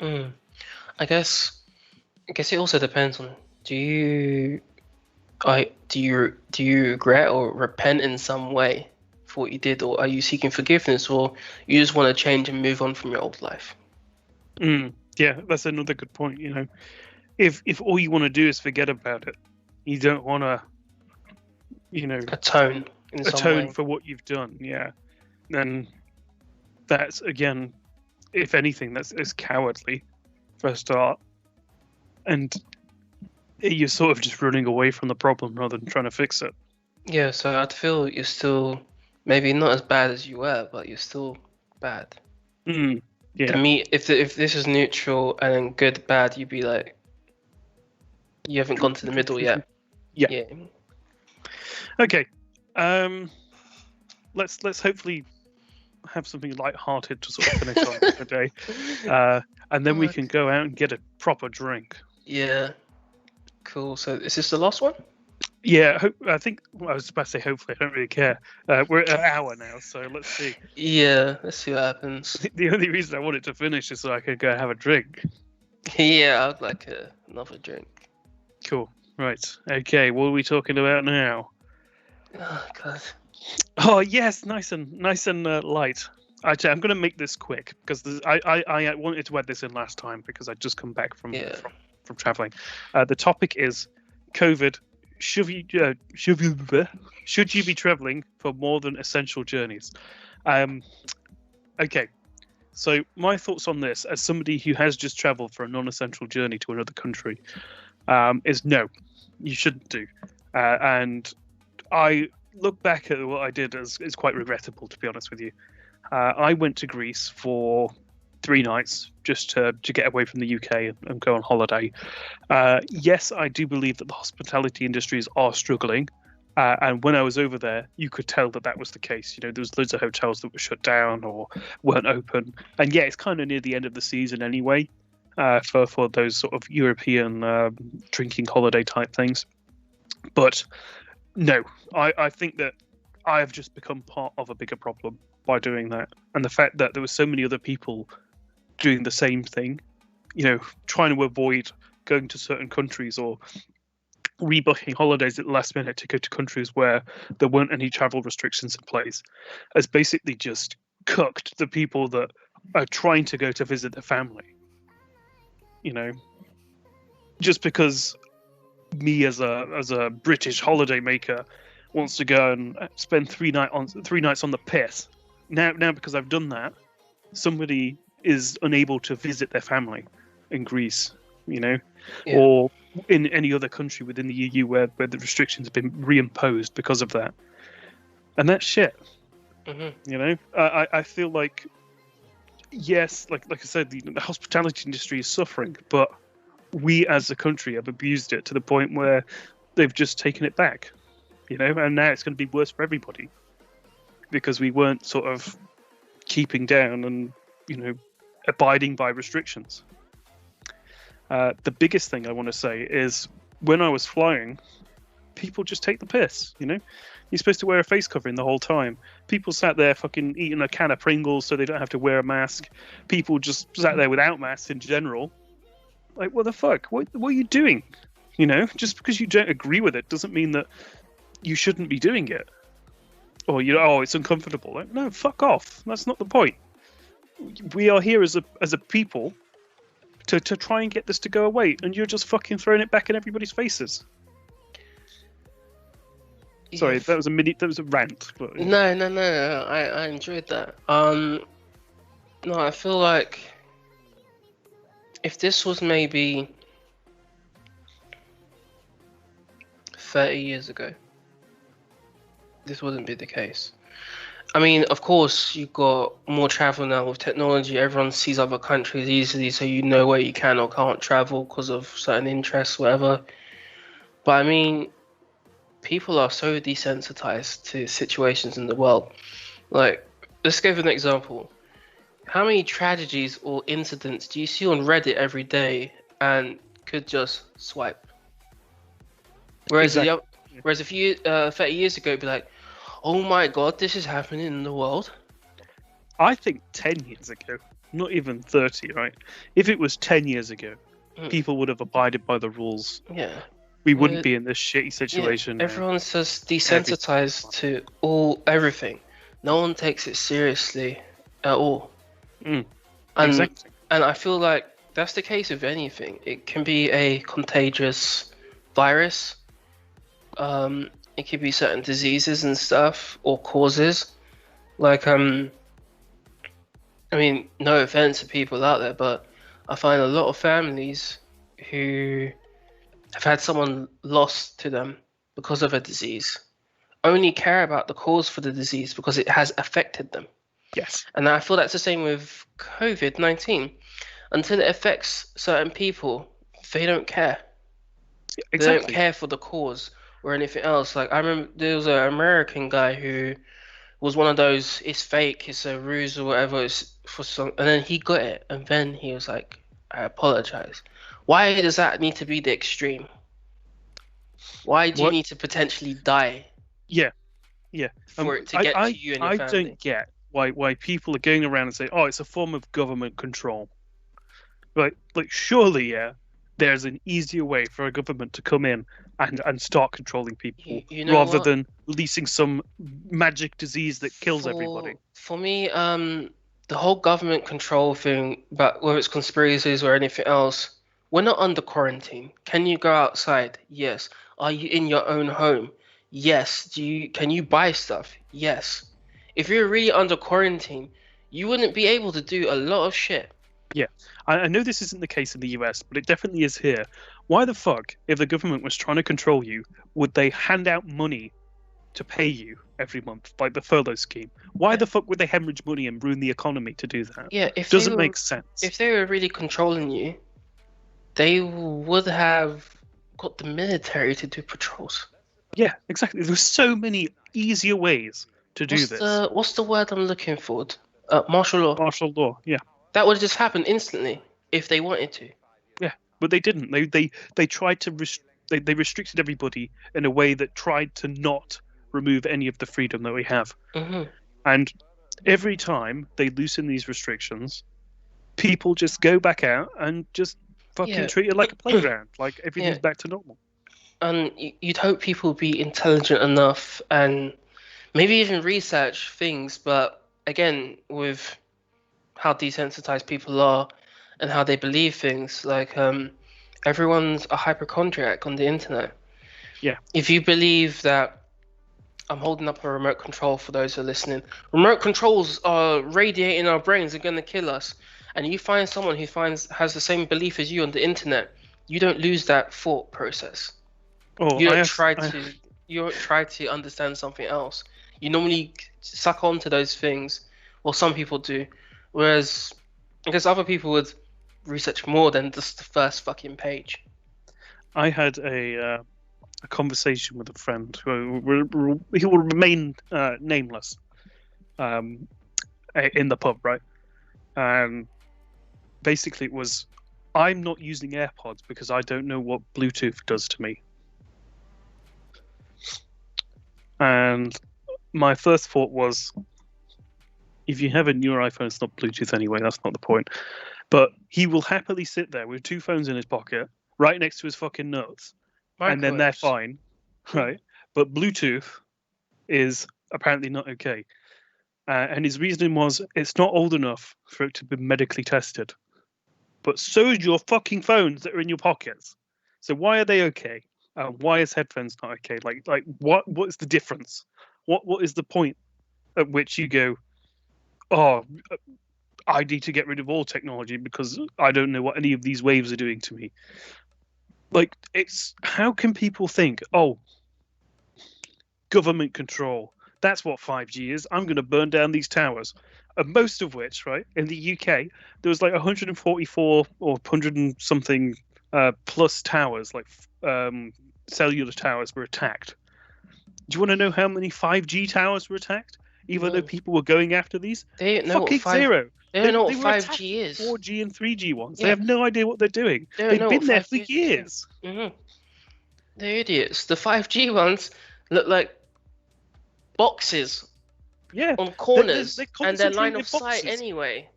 I guess it also depends on, do you regret or repent in some way for what you did, or are you seeking forgiveness, or you just want to change and move on from your old life? Yeah, that's another good point. If all you want to do is forget about it, you don't want to, atone for what you've done. Yeah, then that's, again, if anything, that's cowardly for a start, and you're sort of just running away from the problem rather than trying to fix it. Yeah, so I'd feel you're still maybe not as bad as you were, but you're still bad. Yeah. To me, if this is neutral and then good, bad, you'd be like, you haven't gone to the middle yet. Yeah. Okay. Let's hopefully have something light-hearted to sort of finish on today, and then we can go out and get a proper drink. Yeah. Cool. So is this the last one? Yeah, I think I was about to say hopefully. I don't really care. We're at an hour now, so let's see. Yeah, let's see what happens. The only reason I wanted to finish is so I could go have a drink. Yeah, I'd like another drink. Cool. Right. Okay. What are we talking about now? Oh God. Oh yes, nice and light. Actually, I'm going to make this quick because I wanted to add this in last time because I'd just come back from traveling. The topic is COVID. Should you be traveling for more than essential journeys? Okay. So my thoughts on this, as somebody who has just traveled for a non-essential journey to another country, is no, you shouldn't do. And I look back at what I did as quite regrettable, to be honest with you. I went to Greece for 3 nights just to get away from the UK and go on holiday. Yes, I do believe that the hospitality industries are struggling. And when I was over there, you could tell that was the case. There was loads of hotels that were shut down or weren't open. And yeah, it's kind of near the end of the season anyway, for those sort of European drinking holiday type things. But no, I think that I have just become part of a bigger problem by doing that. And the fact that there were so many other people doing the same thing, trying to avoid going to certain countries or rebooking holidays at the last minute to go to countries where there weren't any travel restrictions in place, has basically just cooked the people that are trying to go to visit their family. Just because me as a British holiday maker wants to go and spend 3 nights on the piss. Now because I've done that, somebody is unable to visit their family in Greece, Yeah. or in any other country within the EU where the restrictions have been reimposed because of that. And that's shit. Mm-hmm. You know, I feel like, yes, like I said, the hospitality industry is suffering, but we as a country have abused it to the point where they've just taken it back. You know, and now it's going to be worse for everybody because we weren't sort of keeping down and, you know, abiding by restrictions. The biggest thing I want to say is when I was flying, people just take the piss, you know? You're supposed to wear a face covering the whole time. People sat there fucking eating a can of Pringles so they don't have to wear a mask. People just sat there without masks in general. Like, what the fuck? What are you doing? You know, just because you don't agree with it doesn't mean that you shouldn't be doing it. Or, you know, oh, it's uncomfortable. Like, no, fuck off. That's not the point. We are here as a people to try and get this to go away, and you're just fucking throwing it back in everybody's faces. Sorry, that was a rant. But, yeah. No. I enjoyed that. No, I feel like if this was maybe 30 years ago, this wouldn't be the case. I mean, of course, you've got more travel now with technology. Everyone sees other countries easily, so you know where you can or can't travel because of certain interests, whatever. But I mean, people are so desensitized to situations in the world. Like, let's give an example. How many tragedies or incidents do you see on Reddit every day and could just swipe? Whereas exactly. Whereas a few 30 years ago, it'd be like, oh my god, this is happening in the world. I think 10 years ago, not even 30, right? If it was 10 years ago, people would have abided by the rules. Yeah. We wouldn't be in this shitty situation. Yeah. Everyone's just desensitized to everything. No one takes it seriously at all. Exactly. And I feel like that's the case with anything. It can be a contagious virus. It could be certain diseases and stuff or causes. Like, I mean, no offense to people out there, but I find a lot of families who have had someone lost to them because of a disease only care about the cause for the disease because it has affected them. Yes. And I feel that's the same with COVID-19. Until it affects certain people, they don't care. Yeah, exactly. They don't care for the cause or anything else. Like, I remember there was an American guy who was one of those, it's fake, it's a ruse or whatever, it's for some, and then he got it, and then he was like, I apologize. Why does that need to be the extreme? Why do you need to potentially die? Yeah. For it to get to you and your family. I don't get why people are going around and saying, oh, it's a form of government control. Like surely, there's an easier way for a government to come in and start controlling people rather than releasing some magic disease that kills everybody. For me, the whole government control thing, but whether it's conspiracies or anything else, we're not under quarantine. Can you go outside? Yes. Are you in your own home? Yes. Can you buy stuff? Yes. If you're really under quarantine, you wouldn't be able to do a lot of shit. Yeah, I know this isn't the case in the US, but it definitely is here. Why the fuck, if the government was trying to control you, would they hand out money to pay you every month, like the furlough scheme? Why the fuck would they hemorrhage money and ruin the economy to do that? Yeah, doesn't make sense. If they were really controlling you, they would have got the military to do patrols. Yeah, exactly. There's so many easier ways to do this. What's the word I'm looking for? Martial law. Martial law, yeah. That would just happen instantly if they wanted to. Yeah, but they didn't. They tried to they restricted everybody in a way that tried to not remove any of the freedom that we have. Mm-hmm. And every time they loosen these restrictions, people just go back out and just fucking treat it like a playground, like everything's back to normal. And you'd hope people would be intelligent enough and maybe even research things, but again, with how desensitized people are and how they believe things, like everyone's a hypochondriac on the internet. Yeah. If you believe that, I'm holding up a remote control for those who are listening. Remote controls are radiating our brains, are going to kill us. And you find someone who has the same belief as you on the internet, you don't lose that thought process. Oh, You don't try to understand something else. You normally suck on to those things, or some people do, whereas I guess other people would research more than just the first fucking page. I had a conversation with a friend who he will remain nameless in the pub, right? And basically it was, I'm not using AirPods because I don't know what Bluetooth does to me. And my first thought was, if you have a newer iPhone, it's not Bluetooth anyway, that's not the point. But he will happily sit there with 2 phones in his pocket, right next to his fucking nuts, and then they're fine, right? But Bluetooth is apparently not okay. And his reasoning was, it's not old enough for it to be medically tested. But so is your fucking phones that are in your pockets. So why are they okay? Why is headphones not okay? Like what is the difference? What is the point at which you go, oh, I need to get rid of all technology because I don't know what any of these waves are doing to me? Like, it's, how can people think, oh, government control, that's what 5G is, I'm going to burn down these towers. Most of which, right, in the UK, there was like 144 or 100 and something plus towers, like cellular towers, were attacked. Do you want to know how many 5G towers were attacked? Even though people were going after these? They don't know fucking what 5, zero. They don't know what were 5G is. 4G and 3G ones. Yeah. They have no idea what they're doing. They've been there for years. Mm-hmm. They're idiots. The 5G ones look like boxes on corners, and they're line of sight anyway.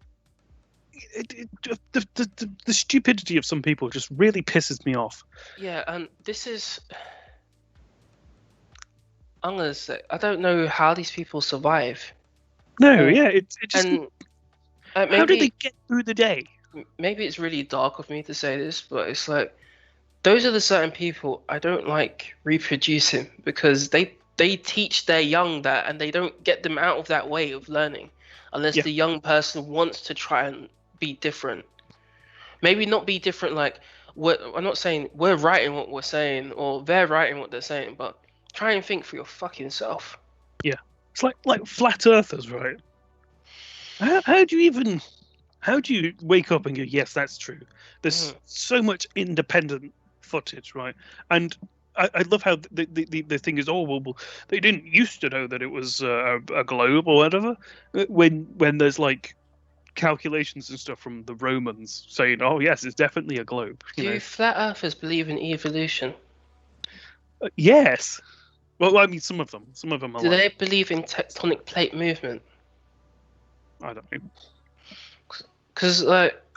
The stupidity of some people just really pisses me off. Yeah, and this is, I'm gonna say, I don't know how these people survive. No, it just. And how do they get through the day? Maybe it's really dark of me to say this, but it's like, those are the certain people I don't like reproducing, because they teach their young that, and they don't get them out of that way of learning unless the young person wants to try and be different. Maybe not be different, like, I'm not saying we're right in what we're saying or they're right in what they're saying, but try and think for your fucking self. Yeah, it's like flat earthers, right? How do you wake up and go, yes, that's true? There's so much independent footage, right? And I love how the thing is, oh, well, they didn't used to know that it was a globe or whatever. When there's like calculations and stuff from the Romans saying, oh yes, it's definitely a globe. Do flat earthers believe in evolution? Yes. Well, I mean, some of them are. Do they believe in tectonic plate movement? I don't know. Because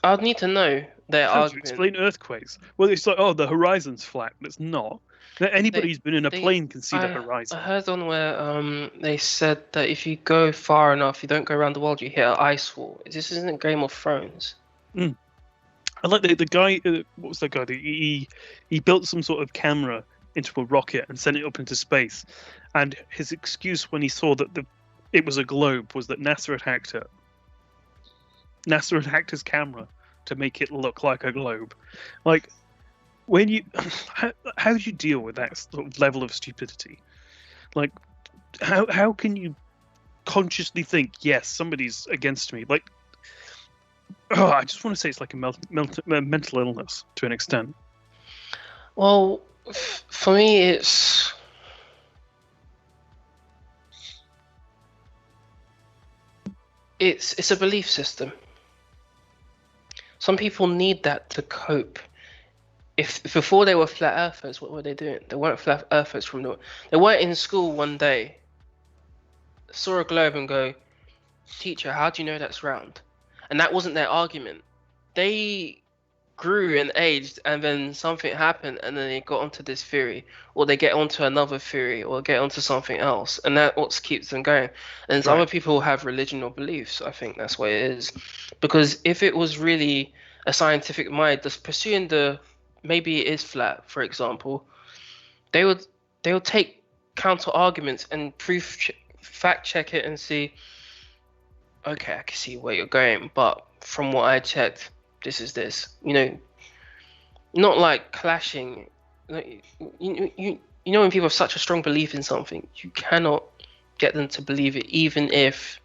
I'd need to know their How argument. do you explain earthquakes? Well, it's like, oh, the horizon's flat, but it's not. Anybody who's been in a plane can see the horizon. I heard on where they said that if you go far enough, you don't go around the world, you hit an ice wall. This isn't Game of Thrones. I like the guy. What was that guy? He built some sort of camera into a rocket and sent it up into space. And his excuse when he saw that it was a globe was that NASA had hacked it. NASA had hacked his camera to make it look like a globe. Like, when you, how do you deal with that sort of level of stupidity? Like, how can you consciously think, yes, somebody's against me? Like, I just want to say it's like a mental illness to an extent. Well, for me, it's a belief system. Some people need that to cope. If before they were flat earthers, what were they doing? They weren't flat earthers they weren't in school one day, saw a globe and go, teacher, how do you know that's round? And that wasn't their argument. They grew and aged, and then something happened, and then they got onto this theory, or they get onto another theory, or get onto something else, and that's what keeps them going. And other people have religion or beliefs. I think that's what it is, because if it was really a scientific mind just pursuing maybe it is flat, for example, they would take counter arguments and fact check it and see, okay, I can see where you're going, but from what I checked, this is this. not like clashing. Like, you know when people have such a strong belief in something, you cannot get them to believe it, even if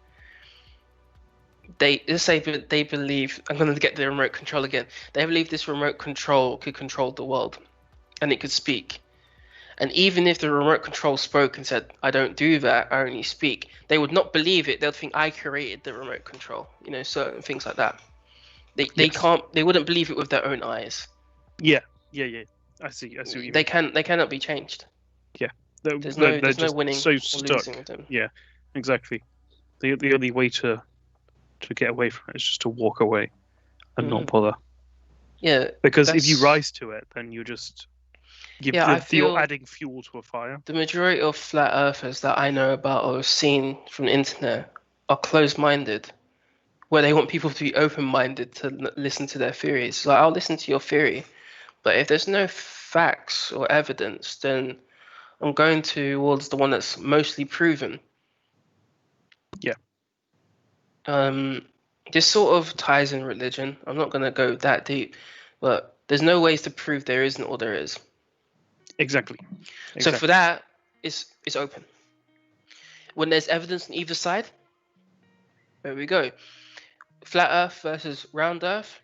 let's say they believe, I'm going to get the remote control again. They believe this remote control could control the world, and it could speak. And even if the remote control spoke and said, "I don't do that, I only speak," they would not believe it. They'll think I created the remote control. You know, certain things like that. They can't. They wouldn't believe it with their own eyes. Yeah. I see what you mean. They cannot be changed. Yeah. There's no winning so or stuck. losing with them. Yeah, exactly. The only way to get away from it is just to walk away and not bother. Yeah. Because if you rise to it, then you're just you're adding fuel to a fire. The majority of flat earthers that I know about or have seen from the internet are closed-minded, where they want people to be open-minded to listen to their theories. So I'll listen to your theory, but if there's no facts or evidence, then I'm going towards the one that's mostly proven. Yeah. This sort of ties in religion. I'm not going to go that deep, but there's no ways to prove there isn't or there is. Exactly. So for that, it's open. When there's evidence on either side, there we go. Flat Earth versus round Earth,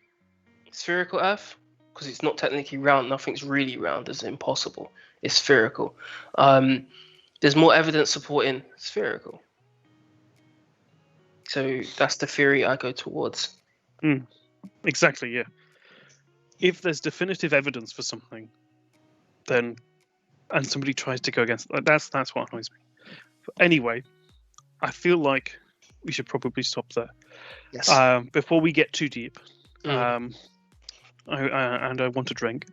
spherical Earth, because it's not technically round. Nothing's really round. It's impossible. It's spherical. There's more evidence supporting spherical. So that's the theory I go towards. Exactly, yeah. If there's definitive evidence for something, then and somebody tries to go against it, that's what annoys me. But anyway, I feel like we should probably stop there. Yes. Before we get too deep, I want to drink.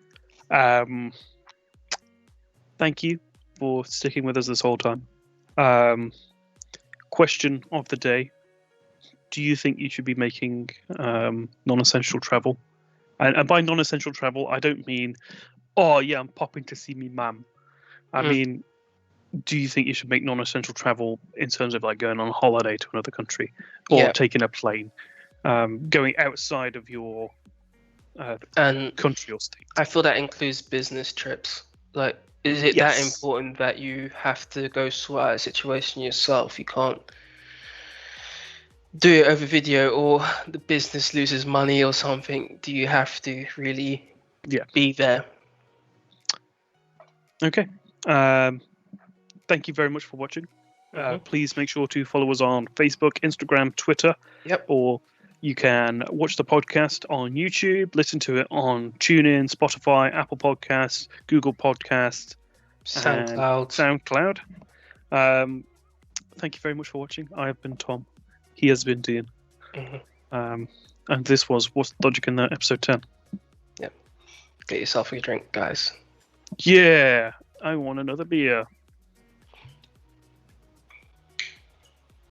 Thank you for sticking with us this whole time. Question of the day: do you think you should be making non-essential travel? And by non-essential travel, I don't mean, oh yeah, I'm popping to see me mum. I mean, do you think you should make non-essential travel in terms of like going on holiday to another country or taking a plane, going outside of your country or state? I feel that includes business trips. Like, is it that important that you have to go sort out a situation yourself? You can't do it over video, or the business loses money or something. Do you have to really be there? Okay. Thank you very much for watching. Please make sure to follow us on Facebook, Instagram, Twitter. Yep. Or you can watch the podcast on YouTube, listen to it on TuneIn, Spotify, Apple Podcasts, Google Podcasts, SoundCloud. Thank you very much for watching. I have been Tom. He has been Dean. And this was What's the Logic in That, episode 10. Yep. Get yourself a drink, guys. Yeah, I want another beer.